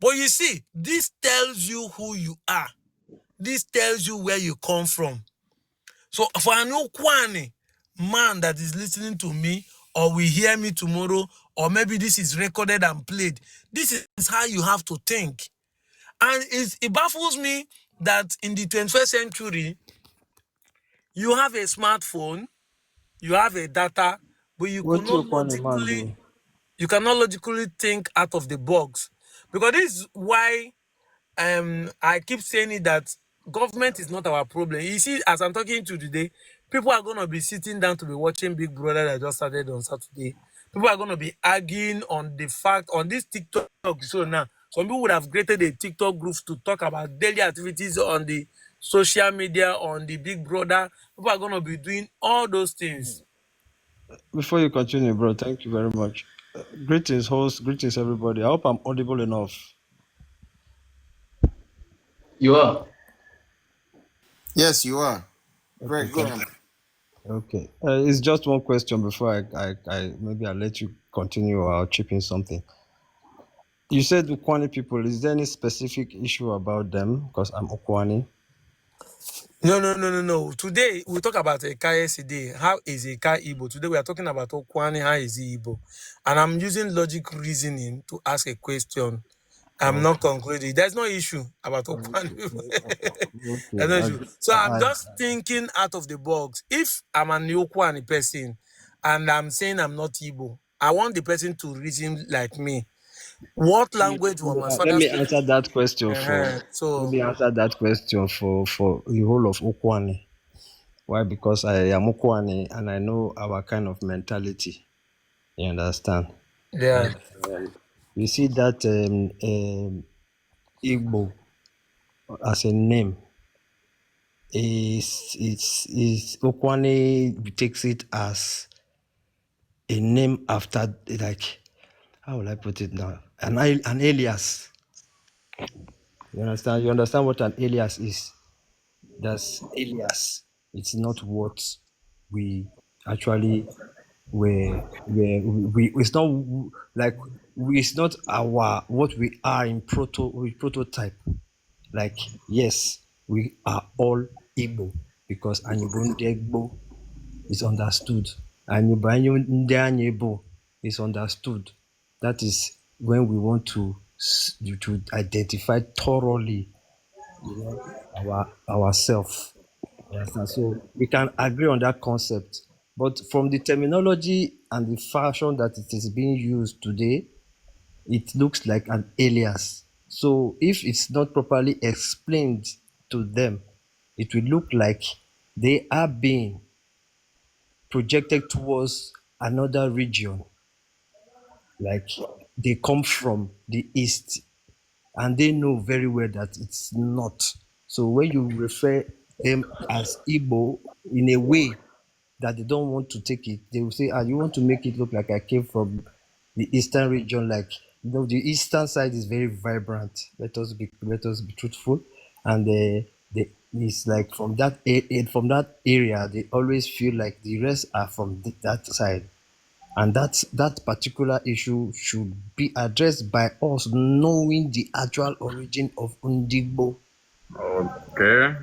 But you see, this tells you who you are. This tells you where you come from. So for an Okwane man that is listening to me, or will hear me tomorrow, or maybe this is recorded and played, this is how you have to think. And it baffles me that in the 21st century, you have a smartphone, you have a data, but you cannot logically think out of the box. Because this is why I keep saying it, that government is not our problem. You see, as I'm talking to you today, people are going to be sitting down to be watching Big Brother that just started on Saturday. People are going to be arguing on the fact, on this TikTok show now. Some people would have created a TikTok group to talk about daily activities on the social media, on the Big Brother. People are going to be doing all those things. Before you continue, bro, thank you very much. Greetings, host. Greetings, everybody. I hope I'm audible enough. You are. Yes, you are. Great, Okay, go thank on. you. Okay. It's just one question before I maybe I'll let you continue or I'll chip in something. You said Ukwani people. Is there any specific issue about them? Because I'm Ukwani. No. Today, we talk about Eka yesterday. How is Eka Igbo? Today, we are talking about Okwani. How is he Igbo? And I'm using logic reasoning to ask a question. I'm not concluding. There's no issue about Okwani. There's no issue. So I'm just thinking out of the box. If I'm an Okwani person and I'm saying I'm not Igbo, I want the person to reason like me. What language was my father Let me speaking? answer that question So let me answer that question for the whole of Ukwani. Why? Because I am Ukwani and I know our kind of mentality. You understand? yeah. You see that Igbo as a name is Ukwani takes it as a name after, like, how will I put it now? An alias. You understand? You understand what an alias is? That's alias. It's not what we actually were. It's not like it's not our what we are in prototype. Like, yes, we are all Igbo because Anibundegbo is understood. Anibanyondegbo is understood. That is when we want to to identify thoroughly, ourself. Understand? So we can agree on that concept. But from the terminology and the fashion that it is being used today, it looks like an alias. So if it's not properly explained to them, it will look like they are being projected towards another region, like they come from the east, and they know very well that it's not. So when you refer them as Igbo in a way that they don't want to take it, they will say, "Ah, you want to make it look like I came from the eastern region." Like, the eastern side is very vibrant. Let us be truthful, and it's like from that area, they always feel like the rest are from that side, and that particular issue should be addressed by us knowing the actual origin of Ndigbo. Okay,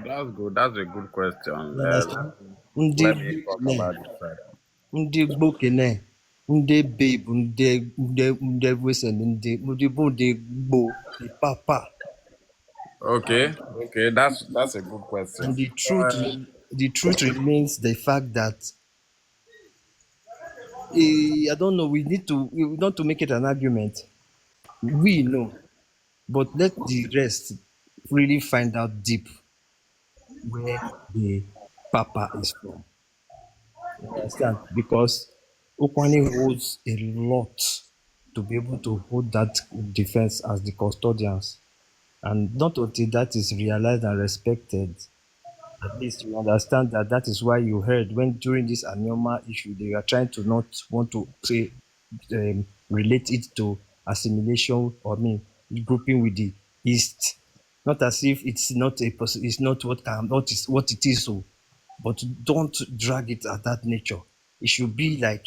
that's good. That's a good question. You understand? Let me Ndigbo talk kene, about this side. Ndigbo kene, ndị be bụ ndị wesen ndị bụ ndị Gbo, the papa. Okay, okay, that's a good question. And the truth remains the fact that, I don't know, we need to, not to make it an argument. We know, but let the rest really find out deep where the papa is from. You understand? Because Okwane holds a lot to be able to hold that defense as the custodians. And not until that is realized and respected, at least you understand that that is why you heard when during this Anioma issue, they are trying to not want to say, relate it to assimilation, or grouping with the East. Not as if it's not it's not what it is, so, but don't drag it at that nature. It should be like,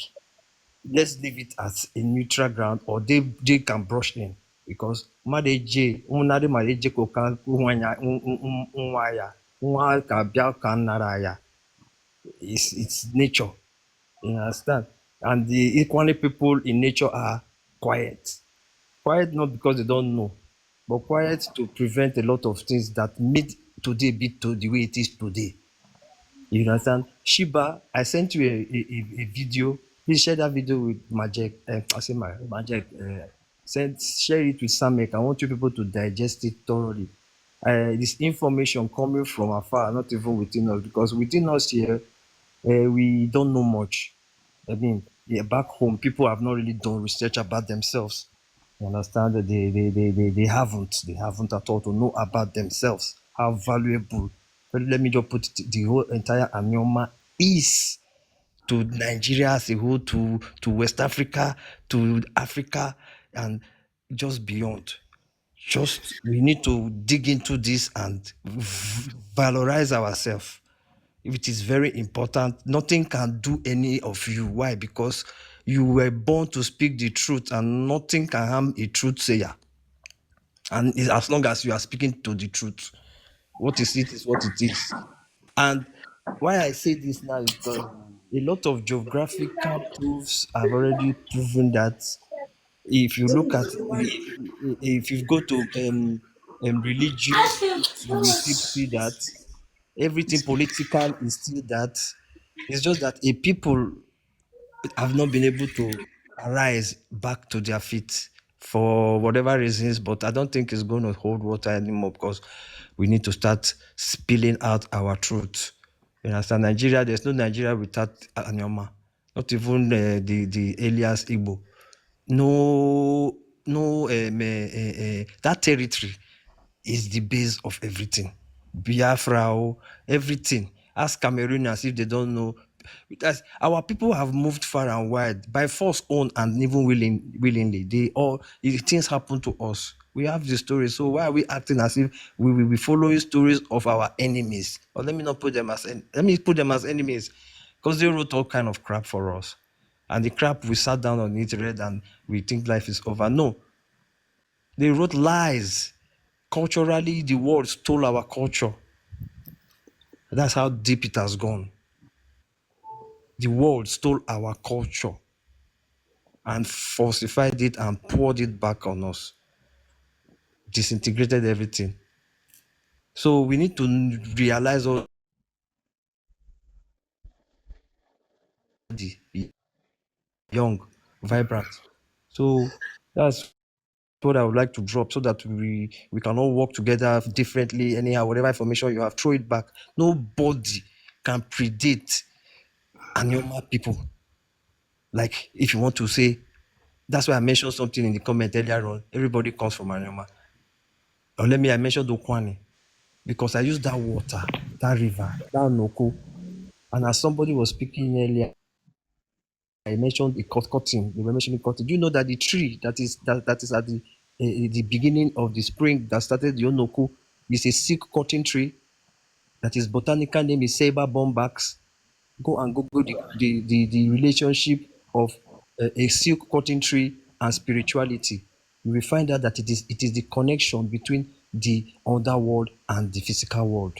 let's leave it as a neutral ground, or they can brush in, because madeje unade madeje ko kan nwanya nwa ya nwa ka bia ka nara ya. It's nature. You understand? And the equally people in nature are quiet. Quiet not because they don't know, but quiet to prevent a lot of things that made today be to the way it is today. You understand? Shiba, I sent you a video. Please share that video with Majek. I say Majek. Share it with Samek. I want you people to digest it thoroughly. This information coming from afar, not even within us, because within us here, we don't know much. Back home, people have not really done research about themselves. You understand that they haven't at all to know about themselves. How valuable. But let me just put it, the whole entire Anioma is to Nigeria as a whole, to West Africa, to Africa, and just beyond. Just we need to dig into this and valorize ourselves. If it is very important, nothing can do any of you. Why? Because you were born to speak the truth, and nothing can harm a truth sayer. And as long as you are speaking to the truth, what is it is what it is. And why I say this now is because a lot of geographical proofs have already proven that if you look at, if you go to religious books, you will still see that everything political is still that. It's just that a people have not been able to arise back to their feet for whatever reasons, but I don't think it's going to hold water anymore, because we need to start spilling out our truth. You understand? Nigeria, there's no Nigeria without Anioma. Not even the alias Igbo. No, that territory is the base of everything. Biafra, everything. Ask Cameroonians if they don't know. Because our people have moved far and wide by force own and even willingly. Things happen to us. We have the stories. So why are we acting as if we will be following stories of our enemies? Or let me put them as enemies, because they wrote all kind of crap for us. And the crap we sat down on it, read, and we think life is over. No. They wrote lies. Culturally, the world stole our culture. That's how deep it has gone. The world stole our culture. and falsified it and poured it back on us, disintegrated everything. So we need to realize all the young, vibrant. So that's what I would like to drop so that we can all work together differently. Anyhow, whatever information you have, throw it back. Nobody can predate Anioma people. Like if you want to say, that's why I mentioned something in the comment earlier on. Everybody comes from Anioma. Or I mentioned Okwani because I used that water, that river, that Noko. And as somebody was speaking earlier, I mentioned a cotton. They were mentioning cotton. Do you know that the tree that is at the beginning of the spring that started the Onoko is a silk cotton tree? That is botanical name is Saber bombax. Go and Google the relationship of a silk cotton tree and spirituality. You will find out that it is the connection between the underworld and the physical world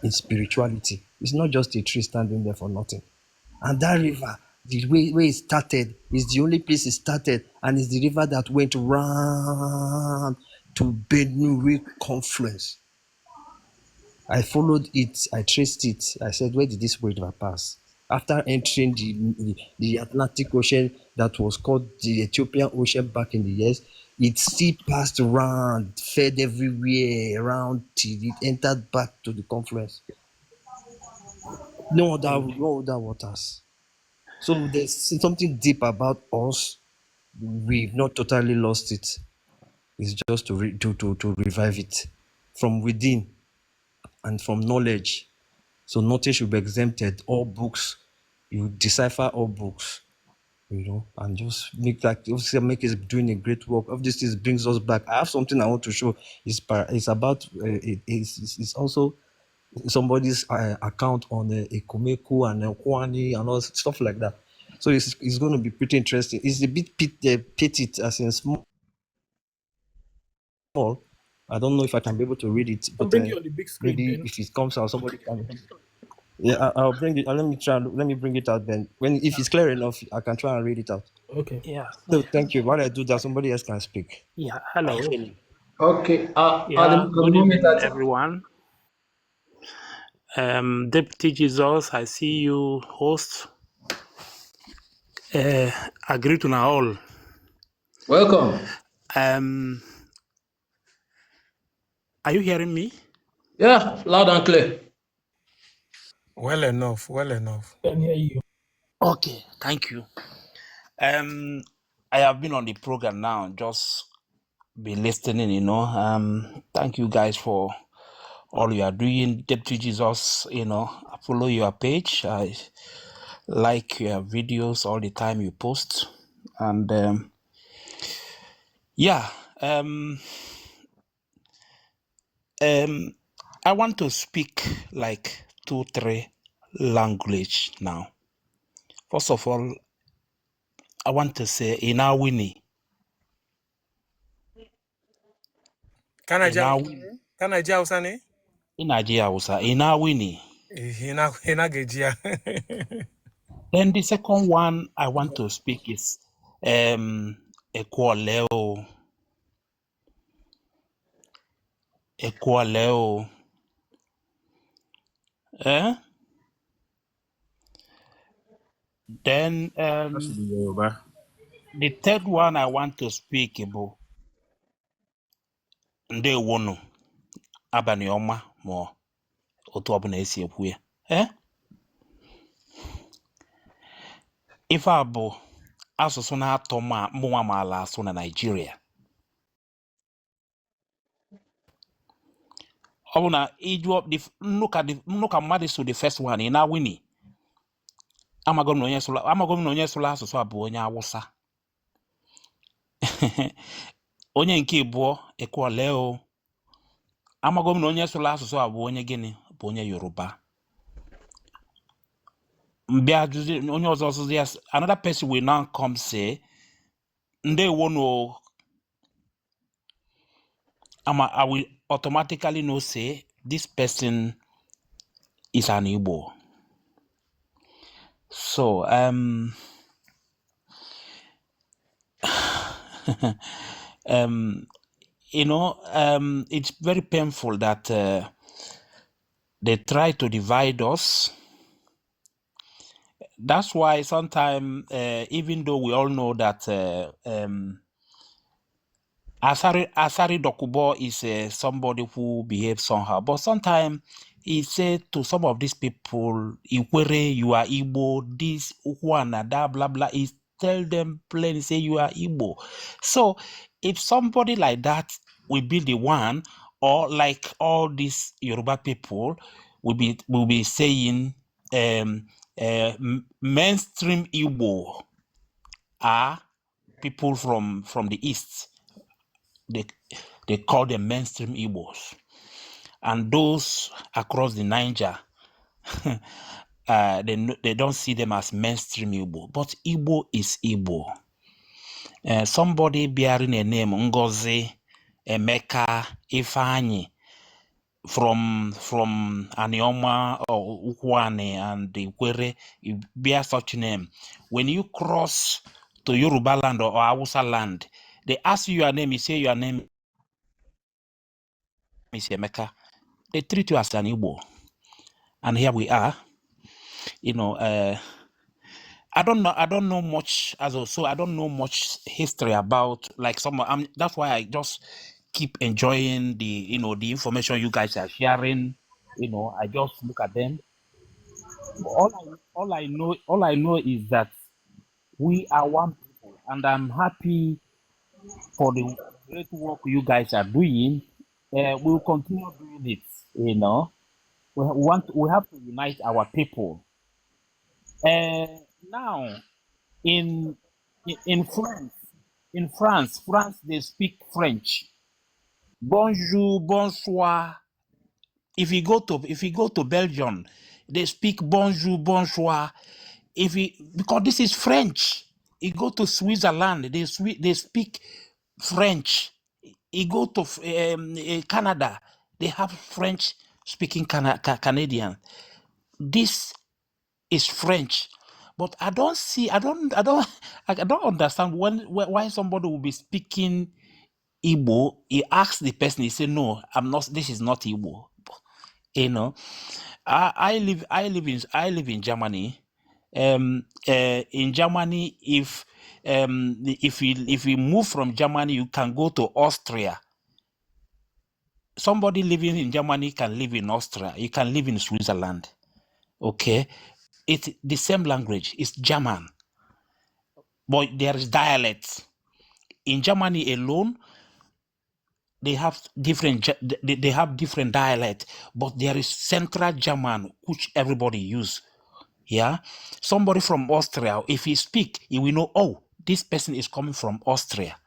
in spirituality. It's not just a tree standing there for nothing. And that river, the way it started, is the only place it started, and it's the river that went round to Benue confluence. I followed it, I traced it. I said, where did this river pass? After entering the Atlantic Ocean that was called the Ethiopian Ocean back in the years, it still passed around, fed everywhere around till it entered back to the confluence. No other waters. So there's something deep about us. We've not totally lost it. It's just to revive it from within and from knowledge. So nothing should be exempted. All books, you decipher all books, and just make it doing a great work. Of this brings us back. I have something I want to show. It's about it's also somebody's account on Ekumeku and Kwani and all stuff like that. So it's going to be pretty interesting. It's a bit petite, as in small. I don't know if I can be able to read it, I'll but bring you on the big screen maybe then. if it comes out, somebody can. Yeah, I'll bring it. Let me try. Let me bring it out then. If it's clear enough, I can try and read it out. Okay. Yeah. So thank you. While I do that, somebody else can speak. Yeah. Hello. Okay. At Yeah. the Good moment, evening, everyone. Deputy Jesus, I see you, host. Agree to now all. welcome. Are you hearing me? Yeah, loud and clear. Well enough, well enough. Can hear you. Okay, thank you. I have been on the program now, just be listening, Thank you guys for all you are doing. Deputy Jesus, I follow your page. I like your videos all the time you post. And I want to speak like 2-3 language now. First of all, I want to say Inawini. Kanaja Usane? Inaji Hausa, Inawini. Hinagejia. Then the second one I want to speak is Ekwaleo. Then That should be Yoruba. the third one I want to speak about Ndewonu Abani Ọma ma otu ọbụla esi ekwu ya. Ife a bụ asụsụ na-atọ mụnwa maala asụ na Nigeria. Ọ bụ na ijụọ nnụka mmadụ so the first one ị na-awini. Amagom na onye sụrụ asụsụ a bụ onye Awụsa. Onye nke ịbụọ Ekwaleo. Amagom na onye sụrụ asụsụ a bụ onye gịnị bụ onye Yoruba. Mbịa jụzi onye ọzọ ọzụzụ ya, another person will now come say Ndewonu. I will automatically know say this person is an Igbo. So It's very painful that they try to divide us. That's why sometimes, even though we all know that Asari Dokubo is somebody who behaves somehow, but sometimes he said to some of these people, Ikwere, you are Igbo, this one, that, blah, blah. He tell them plainly, say you are Igbo. So if somebody like that will be the one, or like all these Yoruba people will be saying, mainstream Igbo are people from the East. They call them mainstream Igbos. And those across the Niger, they don't see them as mainstream Igbo. But Igbo is Igbo. Somebody bearing a name, Ngozi, Emeka, Ifeanyi, from Anioma or Ukwane and Ikwere, you bear such name. When you cross to Yoruba land or Hausa land, they ask you your name, you say your name is Emeka. They treat you as an Igbo. And here we are. I don't know much so I don't know much history about like that's why I just keep enjoying the the information you guys are sharing. I just look at them. All I know is that we are one people, and I'm happy for the great work you guys are doing. We'll continue doing it. We have to unite our people. Now in France, they speak French. Bonjour, bonsoir. If you go to Belgium, they speak bonjour, bonsoir. Because this is French. You go to Switzerland, they speak French. You go to Canada, they have French speaking Canadian. This is French, but I don't understand why somebody will be speaking Igbo. He asks the person, he say, no, I'm not, this is not Igbo. I live in Germany. In Germany, if we move from Germany, you can go to Austria. Somebody living in Germany can live in Austria. You can live in Switzerland. Okay, it's the same language. It's German, but there is dialects. In Germany alone, they have different dialects, but there is Central German which everybody use. Yeah, somebody from Austria, if he speak, he will know, oh, this person is coming from Austria.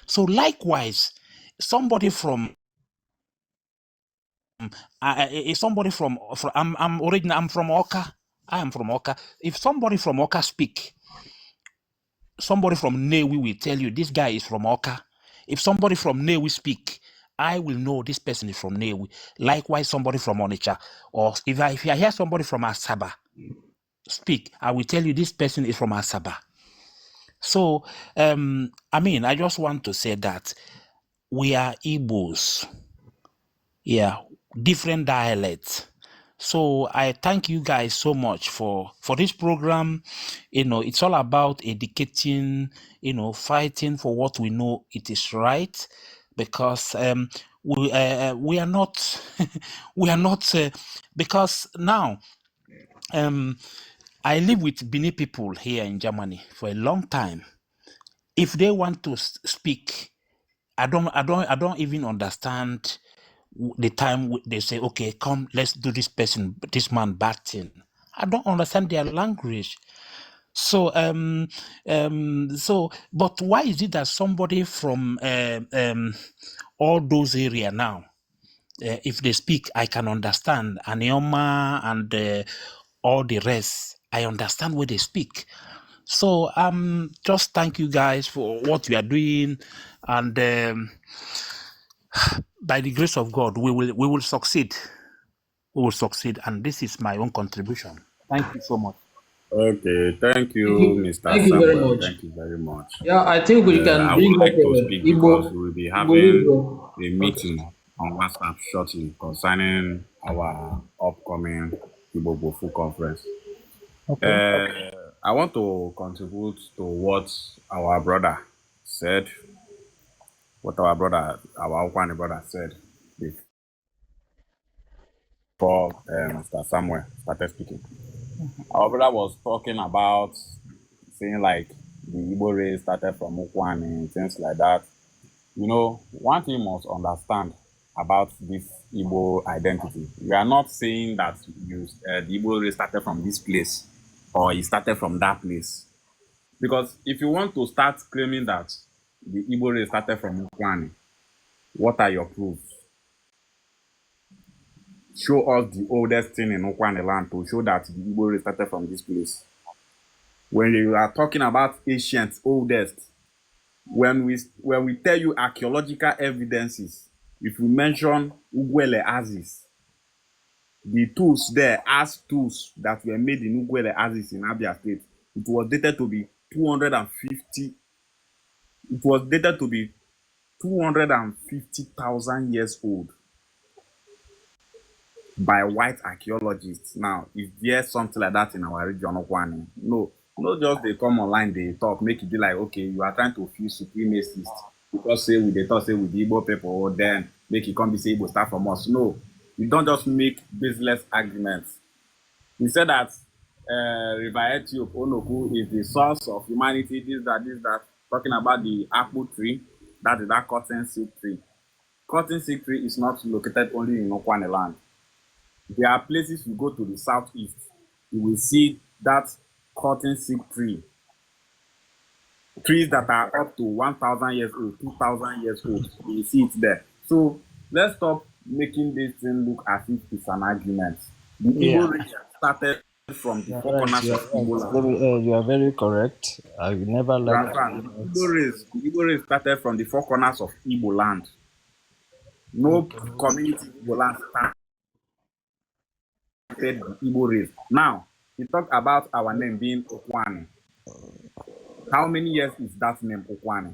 So likewise, somebody from I'm from Oka. I am from Oka. If somebody from Oka speak, somebody from Newi will tell you this guy is from Oka. If somebody from Newi speak, I will know this person is from Newi. Likewise, somebody from Onitsha, or if I hear somebody from Asaba speak, I will tell you this person is from Asaba. So, I just want to say that we are Igbos. Yeah, different dialects. So I thank you guys so much for this program. It's all about educating, fighting for what we know it is right, because we are not because now I live with Bini people here in Germany for a long time. If they want to speak, I don't even understand the time they say, okay, come, let's do this man bad thing. I don't understand their language. So but why is it that somebody from all those areas now, if they speak, I can understand Anioma and all the rest, I understand what they speak. So just thank you guys for what you are doing, and by the grace of God, we will succeed. We will succeed, and this is my own contribution. Thank you so much. Okay, thank you, Thank you. Mr. Thank you very Samuel. much. Thank you very much. Yeah, I think we can I bring would up like to speak because Igbo, we'll be Igbo having radio. a Okay. meeting on WhatsApp shortly concerning our upcoming Igbo Bofu conference. Okay. I want to contribute to what our brother said, our Okwani brother said before Mr. Samuel started speaking. Our brother was talking about saying like the Igbo race started from Okwani and things like that. You know, one thing you must understand about this Igbo identity. We are not saying that the Igbo race started from this place or it started from that place. Because if you want to start claiming that the Igbo race started from Ukwani, what are your proofs? Show us the oldest thing in Ukwani land to show that the Igbo race started from this place. When you are talking about ancient, oldest, when we tell you archaeological evidences, if we mention Ugwele Aziz, the tools there as tools that were made in Ugwele Aziz in Abia State, it was dated to be 250. It was dated to be 250,000 years old by white archaeologists. Now, is there something like that in our region, Okwani? No. Not just they come online, they talk, make it be like, okay, you are trying to feel supremacist because say we they talk, say with the Igbo people, then make it come be say Igbo start from us. No, you don't just make baseless arguments. He said that Rivaeti of Onoku is the source of humanity, this, that, talking about the apple tree, that is that cotton seed tree. Cotton seed tree is not located only in Okwane land. There are places you go to the southeast, you will see that cotton seed tree. Trees that are up to 1,000 years old, 2,000 years old, you will see it there. So let's stop making this thing look as if it's an argument. The Igbo region started from the four corners You are of Igbo right. land. You are very correct. I will never You like understand? The Igbo race started from the four corners of Igbo land. No community in Igbo land started the Igbo race. Now, we talk about our name being Okwani. How many years is that name Okwani?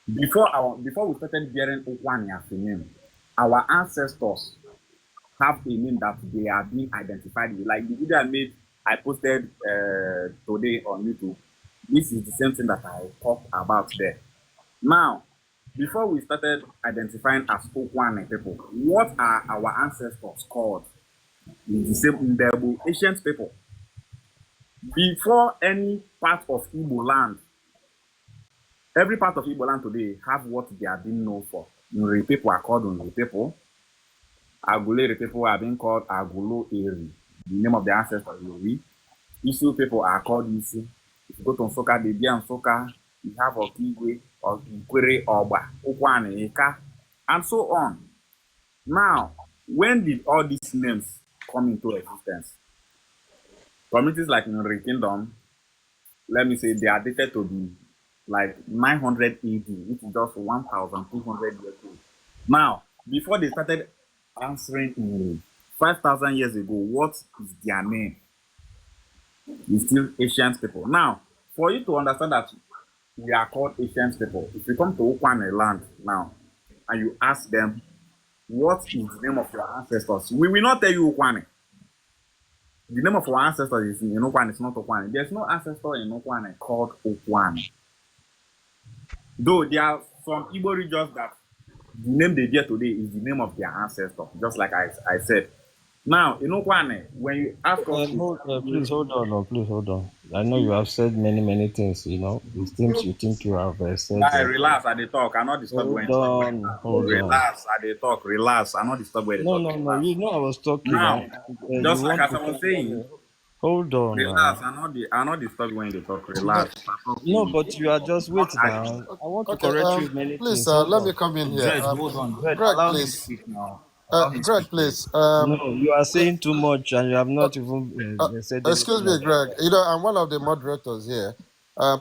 Before we started bearing Okwani as a name, our ancestors have a name that they are being identified with. Like the video I posted today on YouTube. This is the same thing that I talked about there. Now, before we started identifying as Okwane people, what are our ancestors called? In the same Ndebo, ancient people. Before any part of Igbo land, every part of Igbo land today have what they are being known for. Nri people are called Nri people. Agulere people are being called Agulo Eri. The name of the ancestors is Ori. Isu people are called Isu. If you go to Nsoka, they be Nsoka. You have Okigwe, or Ikwere, Oba, Ukwane, Eka, and so on. Now, when did all these names come into existence? Communities like Nri Kingdom, let me say, they are dated to be like 900 AD, which is just 1,200 years old. Now, before they started answering in 5,000 years ago, what is their name? It's still ancient people. Now, for you to understand that we are called ancient people, if you come to Ukwane land now and you ask them, what is the name of your ancestors? We will not tell you Ukwane. The name of our ancestors is in Ukwane, it's not Ukwane. There's no ancestor in Ukwane called Ukwane. Though there are some Igbo regions that the name they bear today is the name of their ancestor, just like I said. Now, in Ukwane, when you ask us please hold on. Oh, please hold on. I know you have said many things. You know, these things you think you have said. Guy, relax, I dey talk. I not disturb when you talk. Hold on. Relax, I dey talk. Relax, I not disturb when you talk. No. You know I was talking. Now, You just like want as I was saying, hold on relax. now. I not disturb when they talk. Relax. I talk No, finish. but you are just wait Not now. argue. I want to Okay, correct you many please, things. Hold let me on. come in here. Dread, hold on. Dread, Greg, allow him please. speak now. Allow him Greg, speak. please. No, you are saying too much and you have not even said Excuse anything. me, Greg. You know, I'm one of the moderators here.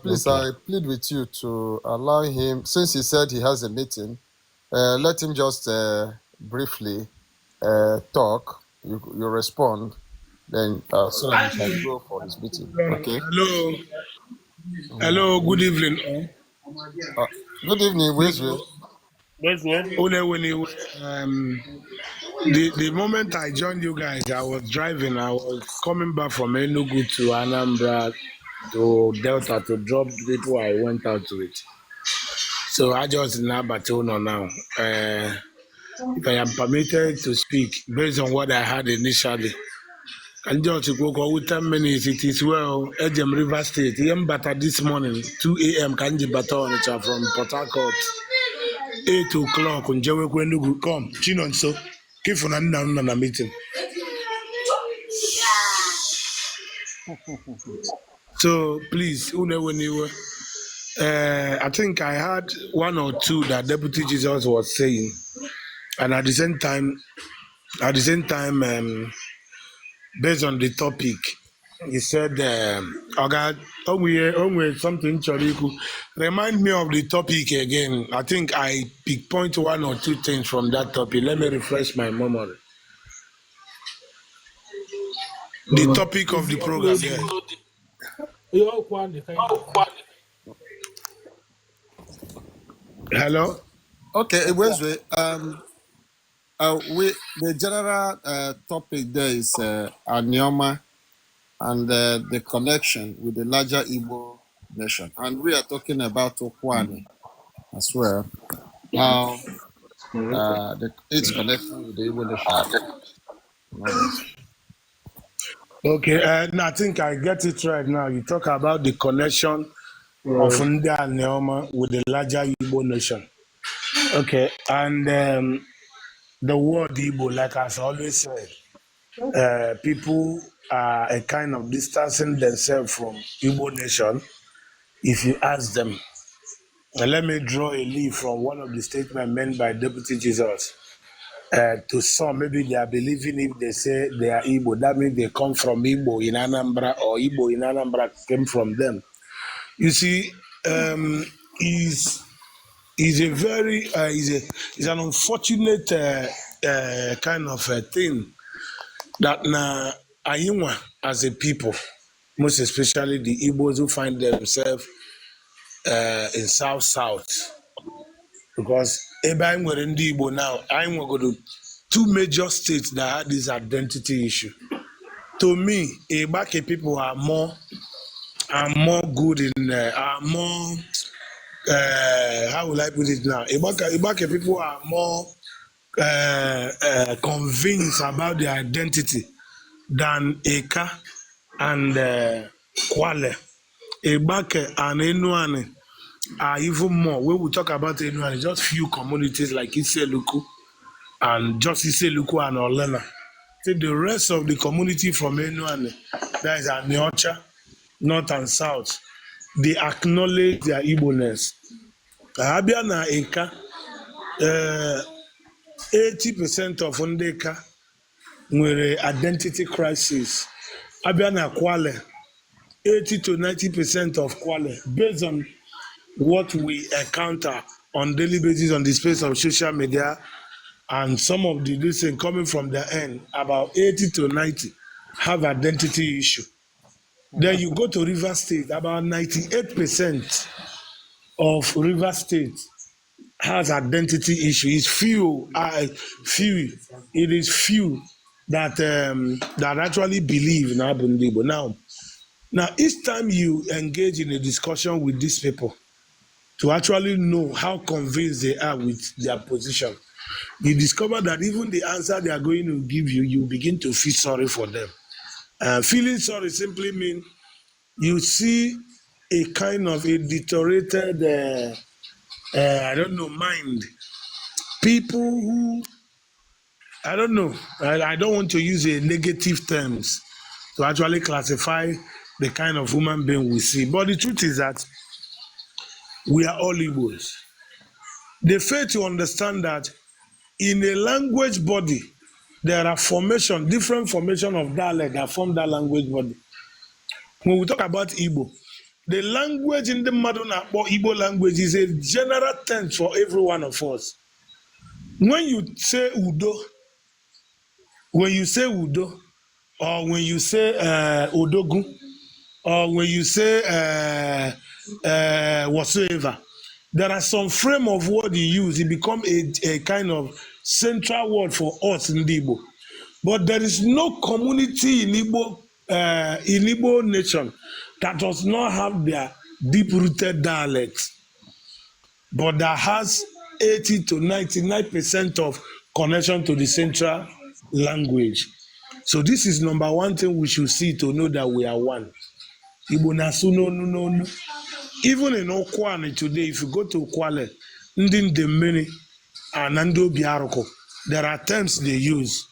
Please, Okay. I plead with you to allow him, since he said he has a meeting, let him just briefly talk. You respond. then so that he can go for his meeting. Okay. Hello, Mm. hello, good evening. Uh, Good evening, Wesley. Um, the moment I joined you guys, I was driving. I was coming back from Enugu to Anambra to Delta to drop people I went out with. So I just in Abatono now. If I am permitted to speak based on what I had initially, and just to go with 10 minutes, it is well, Ejem River State. Bata this morning, 2 a.m. Kanji Baton from Port Harcourt. 8 o'clock on Jewe Kwenugu. Come, Chinon so. Kifuna na meeting. So please, I think I had one or two that Deputy Jesus was saying, and at the same time, based on the topic, he said, "Okay, something choriku." Remind me of the topic again. I think I pick point one or two things from that topic. Let me refresh my memory. The topic of Is the the program, yeah. uploading? You all want the kind of Hello? Okay, Wesley. The general topic there is Anioma and the connection with the larger Igbo nation, and we are talking about Okwane as well. How its connection with the Igbo nation and others. Okay, and I think I get it right now. You talk about the connection of Ndi and Neoma with the larger Igbo nation. Okay, and the word Igbo, like I've always said, people are a kind of distancing themselves from Igbo nation if you ask them. And let me draw a leaf from one of the statements made by Deputy Jesus. To some, maybe they are believing if they say they are Igbo, that means they come from Igbo in Anambra or Igbo in Anambra came from them. You see, is a very is an unfortunate kind of thing that now Ayinwa as a people, most especially the Igbos who find themselves in South, because ebe anyị nwere ndị Igbo now, anyị nwegoro two major states that had this identity issue. To me, Ibake people are more good in are more how will I put it now? Ibake people are more convinced about their identity than Eka and Kwale. Ibake and Enuane are even more. When we talk about Enuane, just few communities like Iseluku and just Iseluku and Olena. Take the rest of the community from Enuane, that is Aniocha, North and South, they acknowledge their Igbo-ness. Abia na Eka, 80% of Ndeka nwere identity crisis. Abia na Kwale, 80 to 90% of Kwale, based on what we encounter on daily basis on the space of social media and some of the listen coming from the end, about 80 to 90 have identity issue. Then you go to River State, about 98% of River State has identity issue. It's few. It is few that that actually believe in Abundibo. Now, each time you engage in a discussion with these people to actually know how convinced they are with their position, you discover that even the answer they are going to give you, you begin to feel sorry for them. Feeling sorry simply means you see a kind of a deteriorated, I don't know, mind. People who, I don't know, I don't want to use a negative terms to actually classify the kind of human being we see. But the truth is that we are all Igbos. They fail to understand that in a language body, there are different formation of dialect that form that language body. When we talk about Igbo, the language in the Madonna or Igbo language is a general term for every one of us. When you say Udo, or when you say Odogu, or when you say whatsoever, there are some frame of word you use. It become a kind of central word for us in Igbo. But there is no community in Igbo nation that does not have their deep-rooted dialects, but that has 80 to 99% of connection to the central language. So this is number one thing we should see to know that we are one. Igbo na-asụ n'onu n'onu. Even in Okwane today, if you go to Okwale, ndị Ndemmiri and ndị Obiaruko, there are terms they use.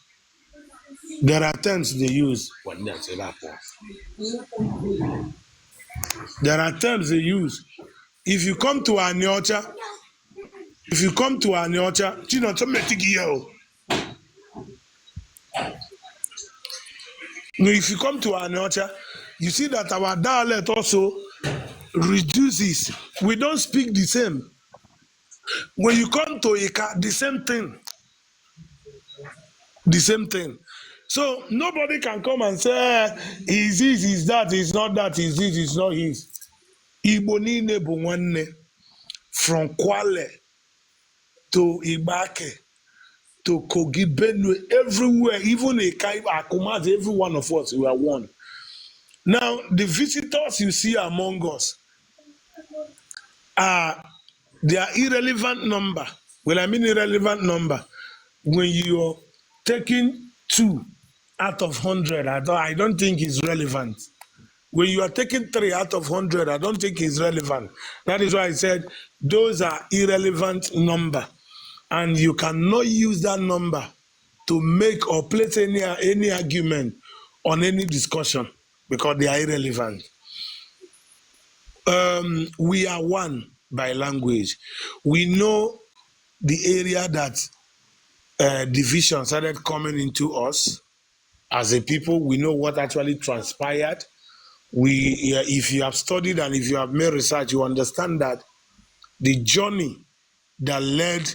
There are terms they use. There are terms they use. If you come to Aniocha, if you come to Aniocha, you see that our dialect also reduces. We don't speak the same. When you come to Ika, the same thing. The same thing. So nobody can come and say, is this, is that, is not that, is this, is not his. Igbo niile bụ nwanne, from Kwale to Ibake to Kogi, Benue, everywhere, even Ika, Akumas, every one of us, we are one. Now, the visitors you see among us are their irrelevant number. Well, I mean irrelevant number. When you're taking 2 out of 100, I don't think it's relevant. When you are taking 3 out of 100, I don't think it's relevant. That is why I said those are irrelevant number. And you cannot use that number to make or place any argument on any discussion because they are irrelevant. We are one by language. We know the area that division started coming into us as a people. We know what actually transpired. If you have studied and if you have made research, you understand that the journey that led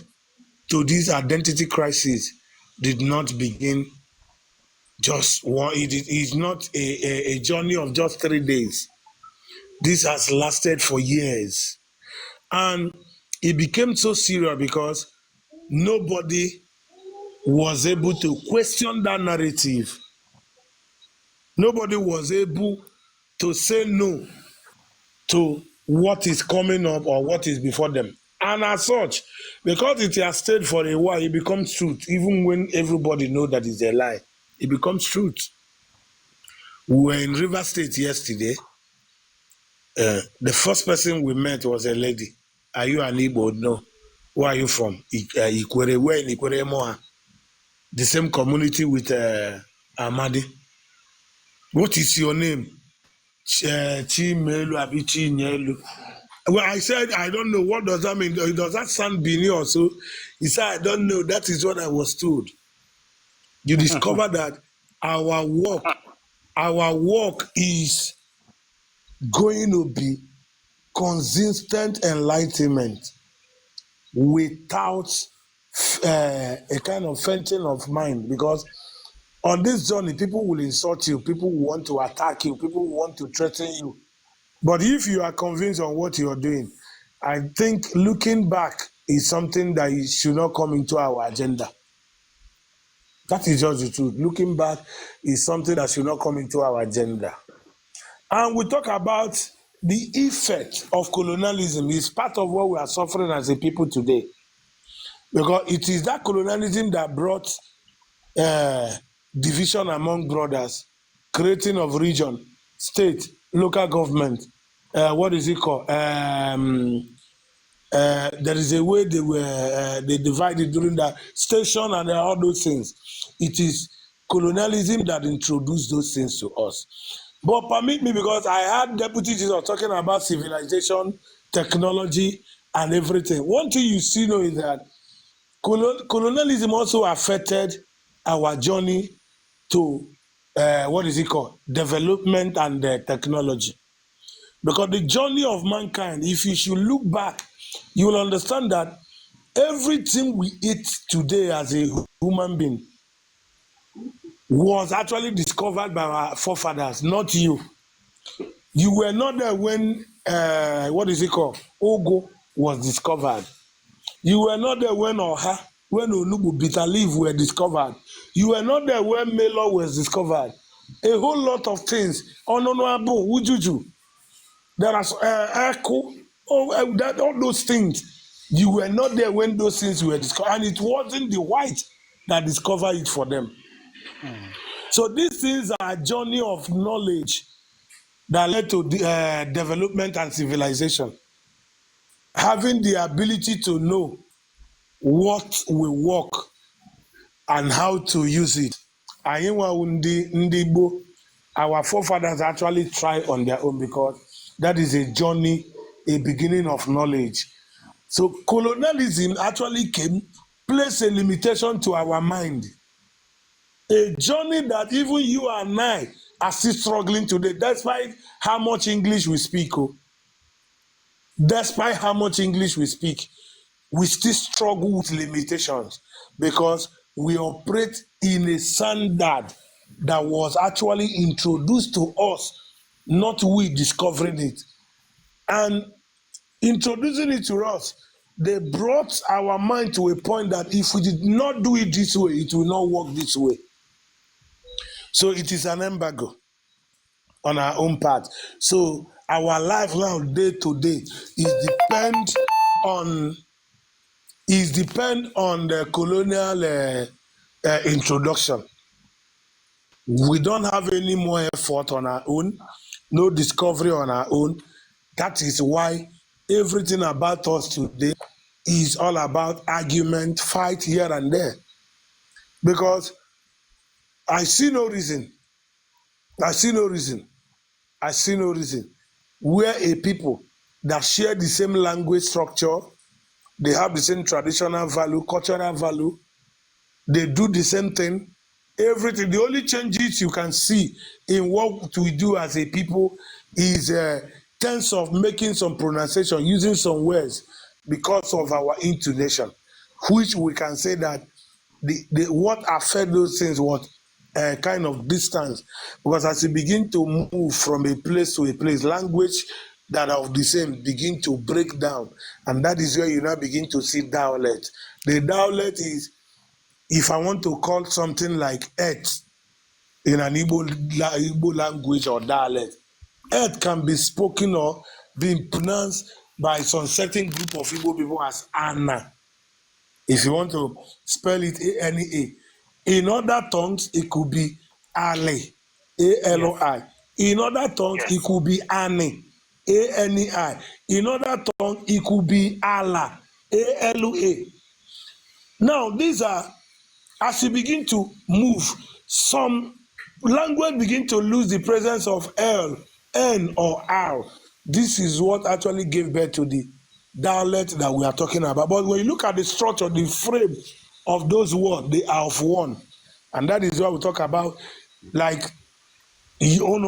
to this identity crisis did not begin just one. It is not a journey of just 3 days. This has lasted for years. And it became so serious because nobody was able to question that narrative. Nobody was able to say no to what is coming up or what is before them. And as such, because it has stayed for a while, it becomes truth. Even when everybody knows that it's a lie, it becomes truth. We were in River State yesterday. The first person we met was a lady. Are you an Igbo? No. Where are you from? Ikwere. Where in Ikwere Moa? The same community with Amadi. What is your name? Chimelu Abichi Nyelu. Well, I said, I don't know. What does that mean? Does that sound Bini or so? He said, I don't know. That is what I was told. You discover that our work is going to be consistent enlightenment without a kind of fainting of mind, because on this journey, people will insult you, people will want to attack you, people will want to threaten you. But if you are convinced on what you are doing, I think looking back is something that should not come into our agenda. That is just the truth. Looking back is something that should not come into our agenda. And we talk about the effect of colonialism. It's part of what we are suffering as a people today. Because it is that colonialism that brought division among brothers, creating of region, state, local government. What is it called? There is a way they divided during that station and all those things. It is colonialism that introduced those things to us. But permit me, because I had Deputy Jesus talking about civilization, technology, and everything. One thing you see now is that colonialism also affected our journey to development and technology. Because the journey of mankind, if you should look back, you will understand that everything we eat today as a human being was actually discovered by our forefathers, not you. You were not there when, what is it called? Ogo was discovered. You were not there when Oha, when Onubu bitter leaf were discovered. You were not there when Melo was discovered. A whole lot of things. Ononoabo, Ujuju. There are Echo, all those things. You were not there when those things were discovered. And it wasn't the white that discovered it for them. So these things are a journey of knowledge that led to development and civilization. Having the ability to know what will work and how to use it. Our forefathers actually try on their own because that is a journey, a beginning of knowledge. So colonialism actually placed a limitation to our mind. A journey that even you and I are still struggling today, despite how much English we speak. Despite how much English we speak, we still struggle with limitations because we operate in a standard that was actually introduced to us, not we discovering it. And introducing it to us, they brought our mind to a point that if we did not do it this way, it will not work this way. So it is an embargo on our own part. So our life now, day to day, depend on the colonial introduction. We don't have any more effort on our own, no discovery on our own. That is why everything about us today is all about argument, fight here and there. Because I see no reason where a people that share the same language structure, they have the same traditional value, cultural value, they do the same thing, everything. The only changes you can see in what we do as a people is terms of making some pronunciation, using some words because of our intonation, which we can say that what affect those things was a kind of distance, because as you begin to move from a place to a place, language that are of the same begin to break down, and that is where you now begin to see dialect. The dialect is, if I want to call something like earth in an Igbo language or dialect, earth can be spoken or being pronounced by some certain group of Igbo people as Anna. If you want to spell it A-N-E-A. In other tongues, it could be Ale, A-L-O-I. In other tongues, it could be Ane, A-N-E-I. In other tongues, it could be Allah, A-L-U-A. Now, these are, as you begin to move, some language begin to lose the presence of L, N, or R. This is what actually gave birth to the dialect that we are talking about. But when you look at the structure, the frame of those words, they are of one. And that is what we talk about, like Igbo's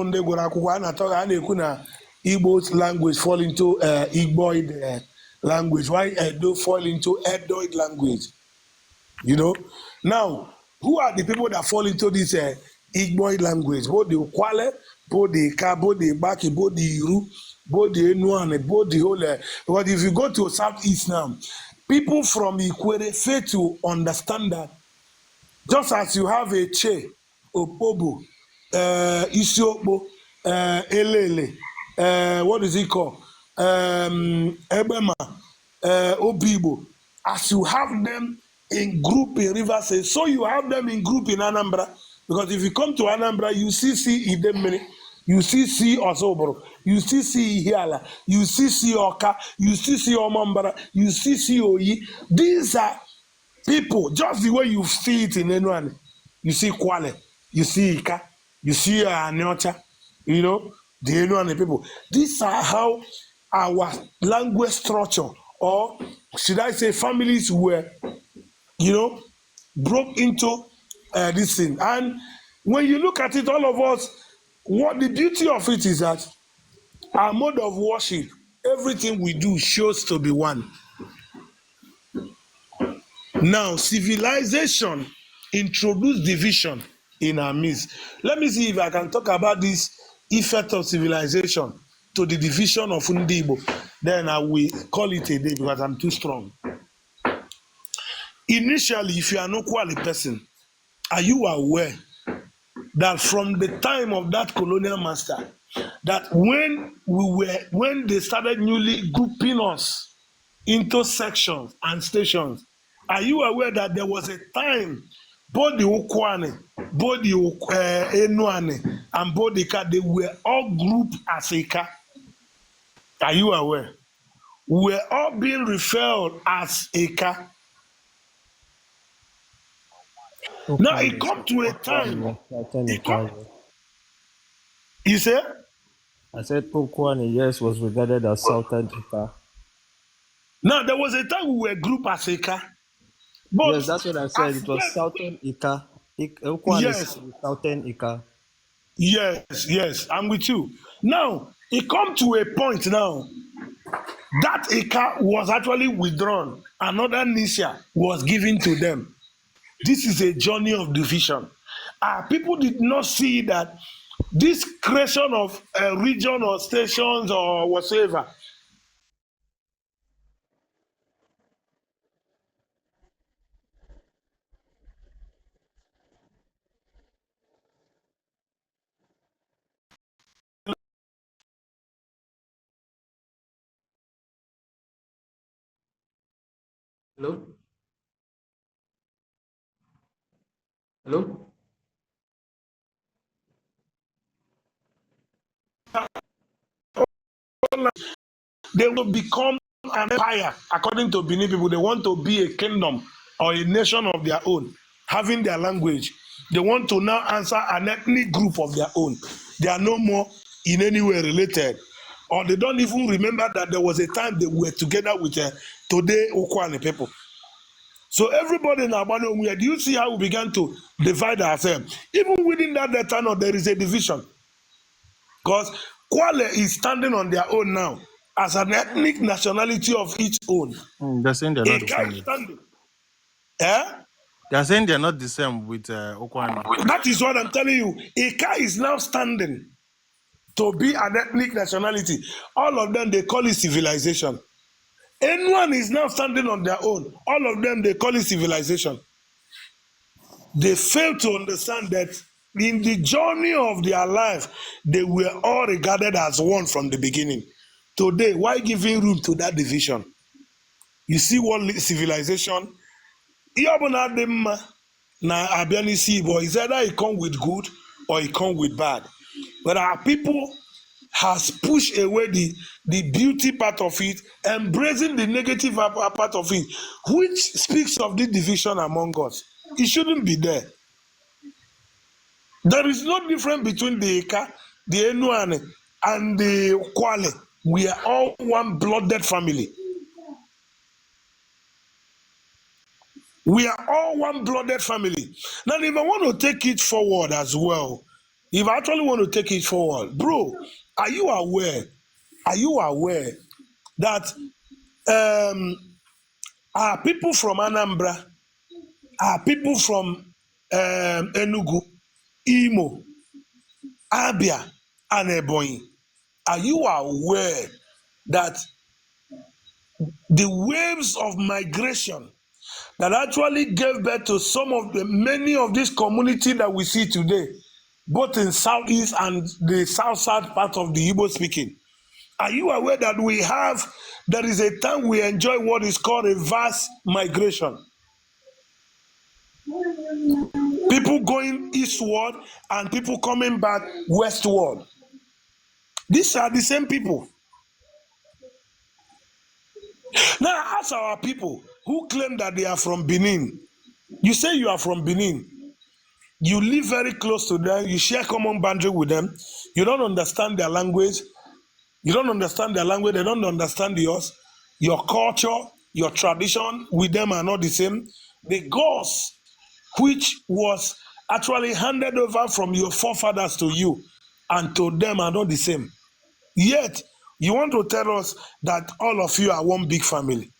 language fall into Igboid language. Why Edo fall into Edoid language? You know, now who are the people that fall into this Igboid language? Both the Kwale, both the Ka, both the Baki, both the Iru, both the Enuane, both the whole. Because if you go to Southeast now, people from Ikwere fail to understand that just as you have a Che, Opobo, Isiokbo, Elele, what is it called? Ebema, Obibo. As you have them in group in Rivers State, so you have them in group in Anambra. Because if you come to Anambra, you see Idemene, you see Osoboro, you see Ihiala, you see Oka, you see Omambara, you see Oyi. These are people, just the way you see it in Enuane. You see Kwale, you see Ika, you see Anyocha, you know, the Enuane people. These are how our language structure, or should I say families, were, you know, broke into this thing. And when you look at it, all of us, what the beauty of it is that our mode of worship, everything we do shows to be one. Now, civilization introduced division in our midst. Let me see if I can talk about this effect of civilization to the division of Ndibo. Then I will call it a day because I'm too strong. Initially, if you are no quality person, are you aware that from the time of that colonial master, that when they started newly grouping us into sections and stations, are you aware that there was a time both the Ukwane, both the Enuane, and both the Ka, they were all grouped as a Ka? Are you aware? We were all being referred as a Ka. Now it come to a time, it come, you say? I said Okwane, yes, was regarded as Southern Ika. Now there was a time we were grouped as a Ka, Yes, but that's what I said. as It was then, Southern Ika. Okwane is yes, Southern Ika. yes, I'm with you. Now it come to a point now that Ika was actually withdrawn. Another Nisha was given to them. This is a journey of division. People did not see that this creation of a region or stations or whatsoever. Hello? Hello? They will become an empire according to Benin people. They want to be a kingdom or a nation of their own, having their language. They want to now answer an ethnic group of their own. They are no more in any way related, or they don't even remember that there was a time they were together with today Okwane people. So everybody in Abano, do you see how we began to divide ourselves? Even within that town, there is a division. Because Kwale is standing on their own now as an ethnic nationality of its own. They're saying they're not the Eka same. is standing. Eh? They're saying they're not the same with Okwane. That is what I'm telling you. Eka is now standing to be an ethnic nationality. All of them, they call it civilization. Anyone is now standing on their own. All of them, they call it civilization. They fail to understand that in the journey of their life, they were all regarded as one from the beginning. Today, why giving room to that division? You see what civilization? Iyabuna demma na abiani see boy is either it come with good or it come with bad. But our people has pushed away the beauty part of it, embracing the negative part of it, which speaks of the division among us. It shouldn't be there. There is no difference between the Eka, the Enuane, and the Kwale. We are all one blooded family. We are all one blooded family. Now, if I want to take it forward as well, if I actually want to take it forward, bro, are you aware? Are you aware that our people from Anambra, our people from Enugu, Imo, Abia, and Ebonyi, are you aware that the waves of migration that actually gave birth to some of the many of these communities that we see today, both in southeast and the south part of the Igbo speaking? Are you aware that there is a time we enjoy what is called a vast migration? People going eastward and people coming back westward. These are the same people. Now, ask our people who claim that they are from Benin. You say you are from Benin. You live very close to them. You share common boundary with them. You don't understand their language. You don't understand their language. They don't understand yours. Your culture, your tradition with them are not the same. The gods which was actually handed over from your forefathers to you and to them are not the same. Yet, you want to tell us that all of you are one big family.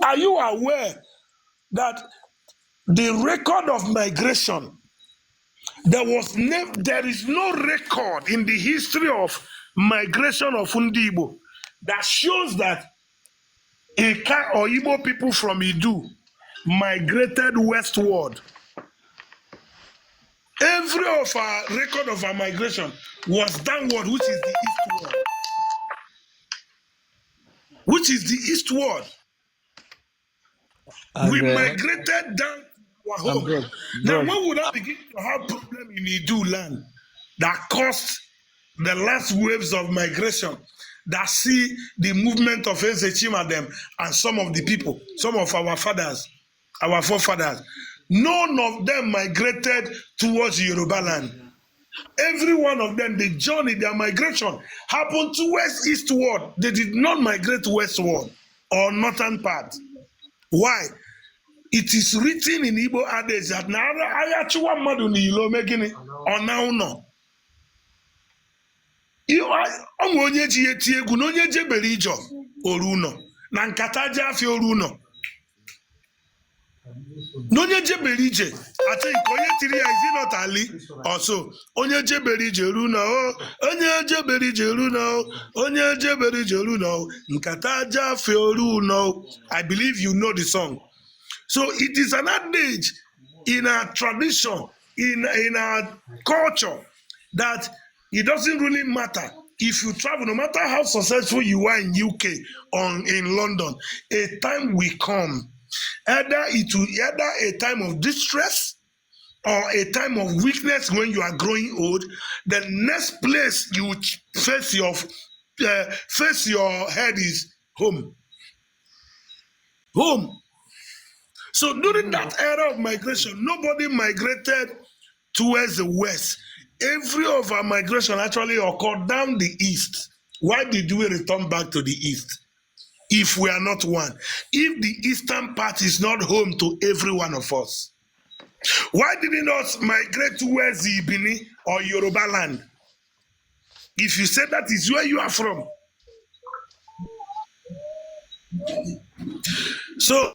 Are you aware that the record of migration, there is no record in the history of migration of Undibo that shows that Eka or Igbo people from Idu migrated westward. Every of our record of our migration was downward, which is the eastward. Which is the eastward. We And migrated down to our home. Now, when would I begin to have problem in Idu land that caused the last waves of migration that see the movement of Ezechim them and some of the people, some of our fathers, our forefathers, none of them migrated towards Yoruba land. Every one of them, the journey, their migration happened towards eastward. They did not migrate westward or northern part. Why? It is written in Igbo adage that na aya chụwa mmadụ n'ilo megịnị ọ na ụnọ. Ọnwụ onye ji eti egwu na onye jebere ijọ oru ụnọ na nkata ji afịa oru ụnọ. Na onye jebere ije ati nke onye tiri ya izi not ali ọsọ onye jebere ije oru ụnọ onye jebere ije oru ụnọ onye jebere ije oru ụnọ nkata ji afịa oru ụnọ. I believe you know the song. So it is an adage in our tradition, in our culture, that it doesn't really matter if you travel, no matter how successful you are in UK or in London, a time will come. Either a time of distress or a time of weakness when you are growing old. The next place you face your head is home. Home. So during that era of migration, nobody migrated towards the west. Every of our migration actually occurred down the east. Why did we return back to the east if we are not one? If the eastern part is not home to every one of us, why did we not migrate towards the Ibini or Yoruba land? If you say that is where you are from. So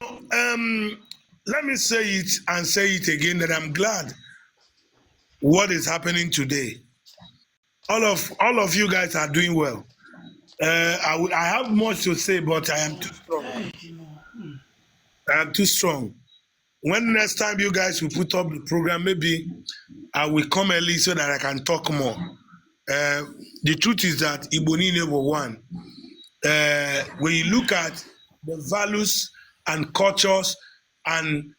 let me say it and say it again that I'm glad what is happening today. All of you guys are doing well. I have much to say, but I am too strong. I am too strong. When next time you guys will put up the program, maybe I will come early so that I can talk more. The truth is that Iboni never won. When you look at the values and cultures and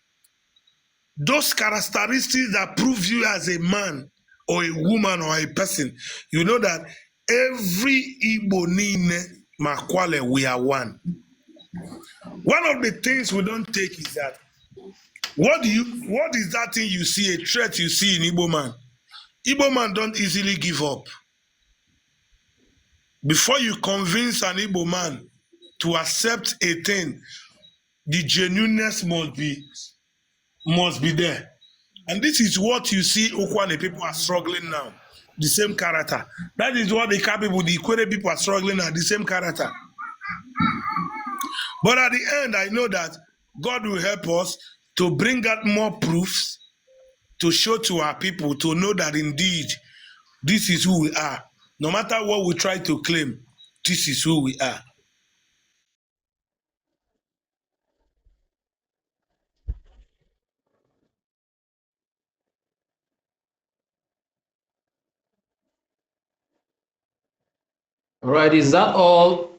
those characteristics that prove you as a man or a woman or a person, you know that every Igbo Nine Makwale, we are one. One of the things we don't take is that what is that thing you see, a threat you see in Igbo man? Igbo man don't easily give up. Before you convince an Igbo man to accept a thing, the genuineness must be there. And this is what you see Okwane people are struggling now. The same character. That is what the people, the Ikwere people are struggling now, the same character. But at the end, I know that God will help us to bring out more proofs to show to our people to know that indeed this is who we are. No matter what we try to claim, this is who we are. All right, is that all?